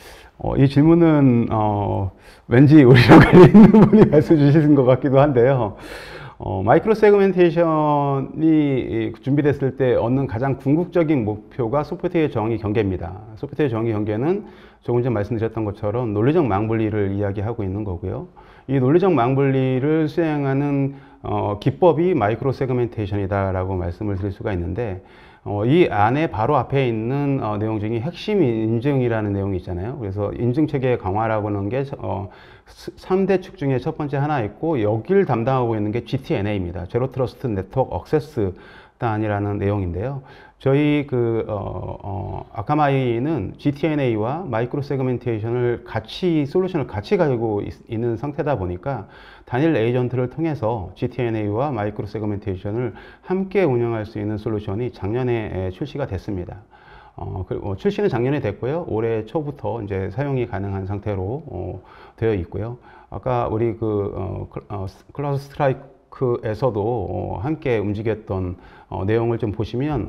이 질문은 왠지 우리랑 관련 있는 분이 말씀 주신 것 같기도 한데요. 마이크로 세그멘테이션이 준비됐을 때 얻는 가장 궁극적인 목표가 소프트웨어 정의 경계입니다. 소프트웨어 정의 경계는 조금 전 말씀드렸던 것처럼 논리적 망분리를 이야기하고 있는 거고요. 이 논리적 망분리를 수행하는 기법이 마이크로 세그멘테이션이다라고 말씀을 드릴 수가 있는데, 이 안에 바로 앞에 있는 내용 중에 핵심 인증이라는 내용이 있잖아요. 그래서 인증 체계 강화라고 하는 게 3대 축 중에 첫 번째 하나 있고, 여기를 담당하고 있는 게 GTNA입니다. 제로 트러스트 네트워크 액세스 단이라는 내용인데요. 저희 아카마이는 GTNA와 마이크로 세그멘테이션을 솔루션을 같이 가지고 있는 상태다 보니까 단일 에이전트를 통해서 GTNA와 마이크로 세그멘테이션을 함께 운영할 수 있는 솔루션이 작년에 출시가 됐습니다. 출시는 작년에 됐고요. 올해 초부터 이제 사용이 가능한 상태로 되어 있고요. 아까 우리 클라우드 스트라이크에서도 함께 움직였던 내용을 좀 보시면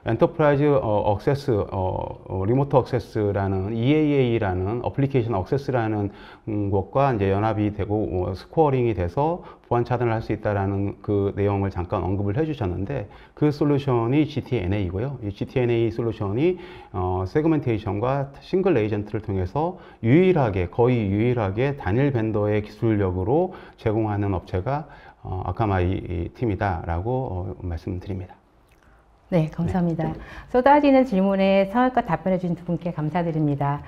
엔터프라이즈 액세스, 리모트 액세스라는 EAA라는 어플리케이션 액세스라는 것과 이제 연합이 되고 스코어링이 돼서 보안 차단을 할 수 있다라는 그 내용을 잠깐 언급을 해주셨는데, 그 솔루션이 GTNA이고요. 이 GTNA 솔루션이 세그멘테이션과 싱글 에이전트를 통해서 거의 유일하게 단일 벤더의 기술력으로 제공하는 업체가 아카마이 팀이다라고 말씀드립니다. 네, 감사합니다. 쏟아지는 질문에 성의껏 답변해 주신 두 분께 감사드립니다.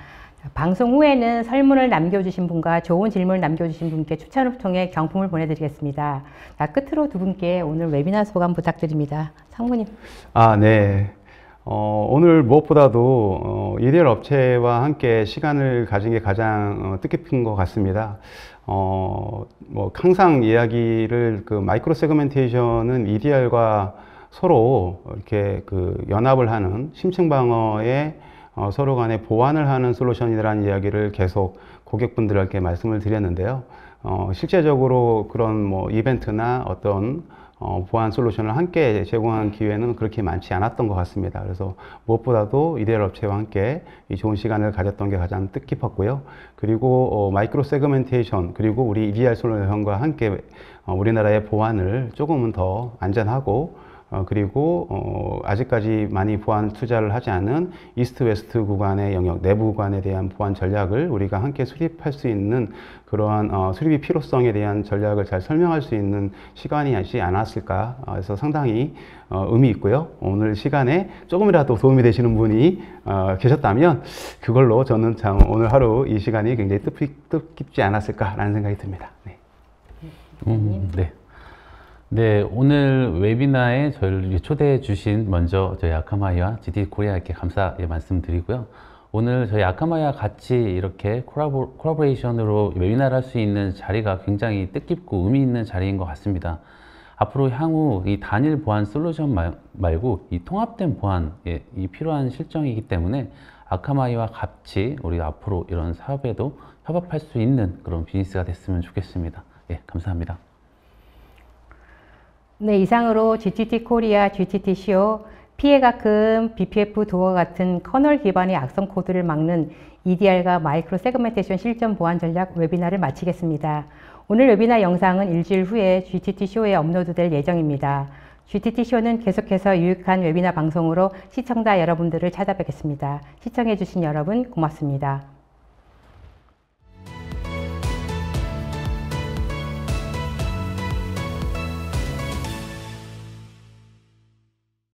방송 후에는 설문을 남겨주신 분과 좋은 질문을 남겨주신 분께 추천을 통해 경품을 보내드리겠습니다. 끝으로 두 분께 오늘 웨비나 소감 부탁드립니다. 상무님. 네. 오늘 무엇보다도 EDR 업체와 함께 시간을 가진 게 가장 뜻깊은 것 같습니다. 항상 이야기를 마이크로 세그멘테이션은 EDR과 서로 이렇게 연합을 하는 심층 방어에 서로 간에 보완을 하는 솔루션이라는 이야기를 계속 고객분들에게 말씀을 드렸는데요. 실제적으로 그런 이벤트나 어떤 보안 솔루션을 함께 제공하는 기회는 그렇게 많지 않았던 것 같습니다. 그래서 무엇보다도 EDR 업체와 함께 이 좋은 시간을 가졌던 게 가장 뜻깊었고요. 그리고 마이크로 세그멘테이션, 그리고 우리 EDR 솔루션과 함께 우리나라의 보안을 조금은 더 안전하고, 그리고 아직까지 많이 보안 투자를 하지 않은 이스트 웨스트 구간의 영역, 내부 구간에 대한 보안 전략을 우리가 함께 수립할 수 있는 그러한 수립의 필요성에 대한 전략을 잘 설명할 수 있는 시간이지 않았을까. 그래서 상당히 의미 있고요. 오늘 시간에 조금이라도 도움이 되시는 분이 계셨다면 그걸로 저는 참 오늘 하루 이 시간이 굉장히 뜻깊지 않았을까라는 생각이 듭니다. 네. 네. 네, 오늘 웨비나에 저희를 초대해 주신 먼저 저희 아카마이와 GT 코리아께 감사 말씀드리고요. 오늘 저희 아카마이와 같이 이렇게 콜라보레이션으로 웨비나를 할 수 있는 자리가 굉장히 뜻깊고 의미 있는 자리인 것 같습니다. 앞으로 향후 이 단일 보안 솔루션 말고 이 통합된 보안이 필요한 실정이기 때문에 아카마이와 같이 우리가 앞으로 이런 사업에도 협업할 수 있는 그런 비즈니스가 됐으면 좋겠습니다. 예, 감사합니다. 네, 이상으로 GTT 코리아, GTT CO, 피해가 큰 BPF 도어와 같은 커널 기반의 악성 코드를 막는 EDR과 마이크로 세그멘테이션 실전 보안 전략 웨비나를 마치겠습니다. 오늘 웨비나 영상은 일주일 후에 GTT CO에 업로드될 예정입니다. GTT CO는 계속해서 유익한 웨비나 방송으로 시청자 여러분들을 찾아뵙겠습니다. 시청해주신 여러분 고맙습니다.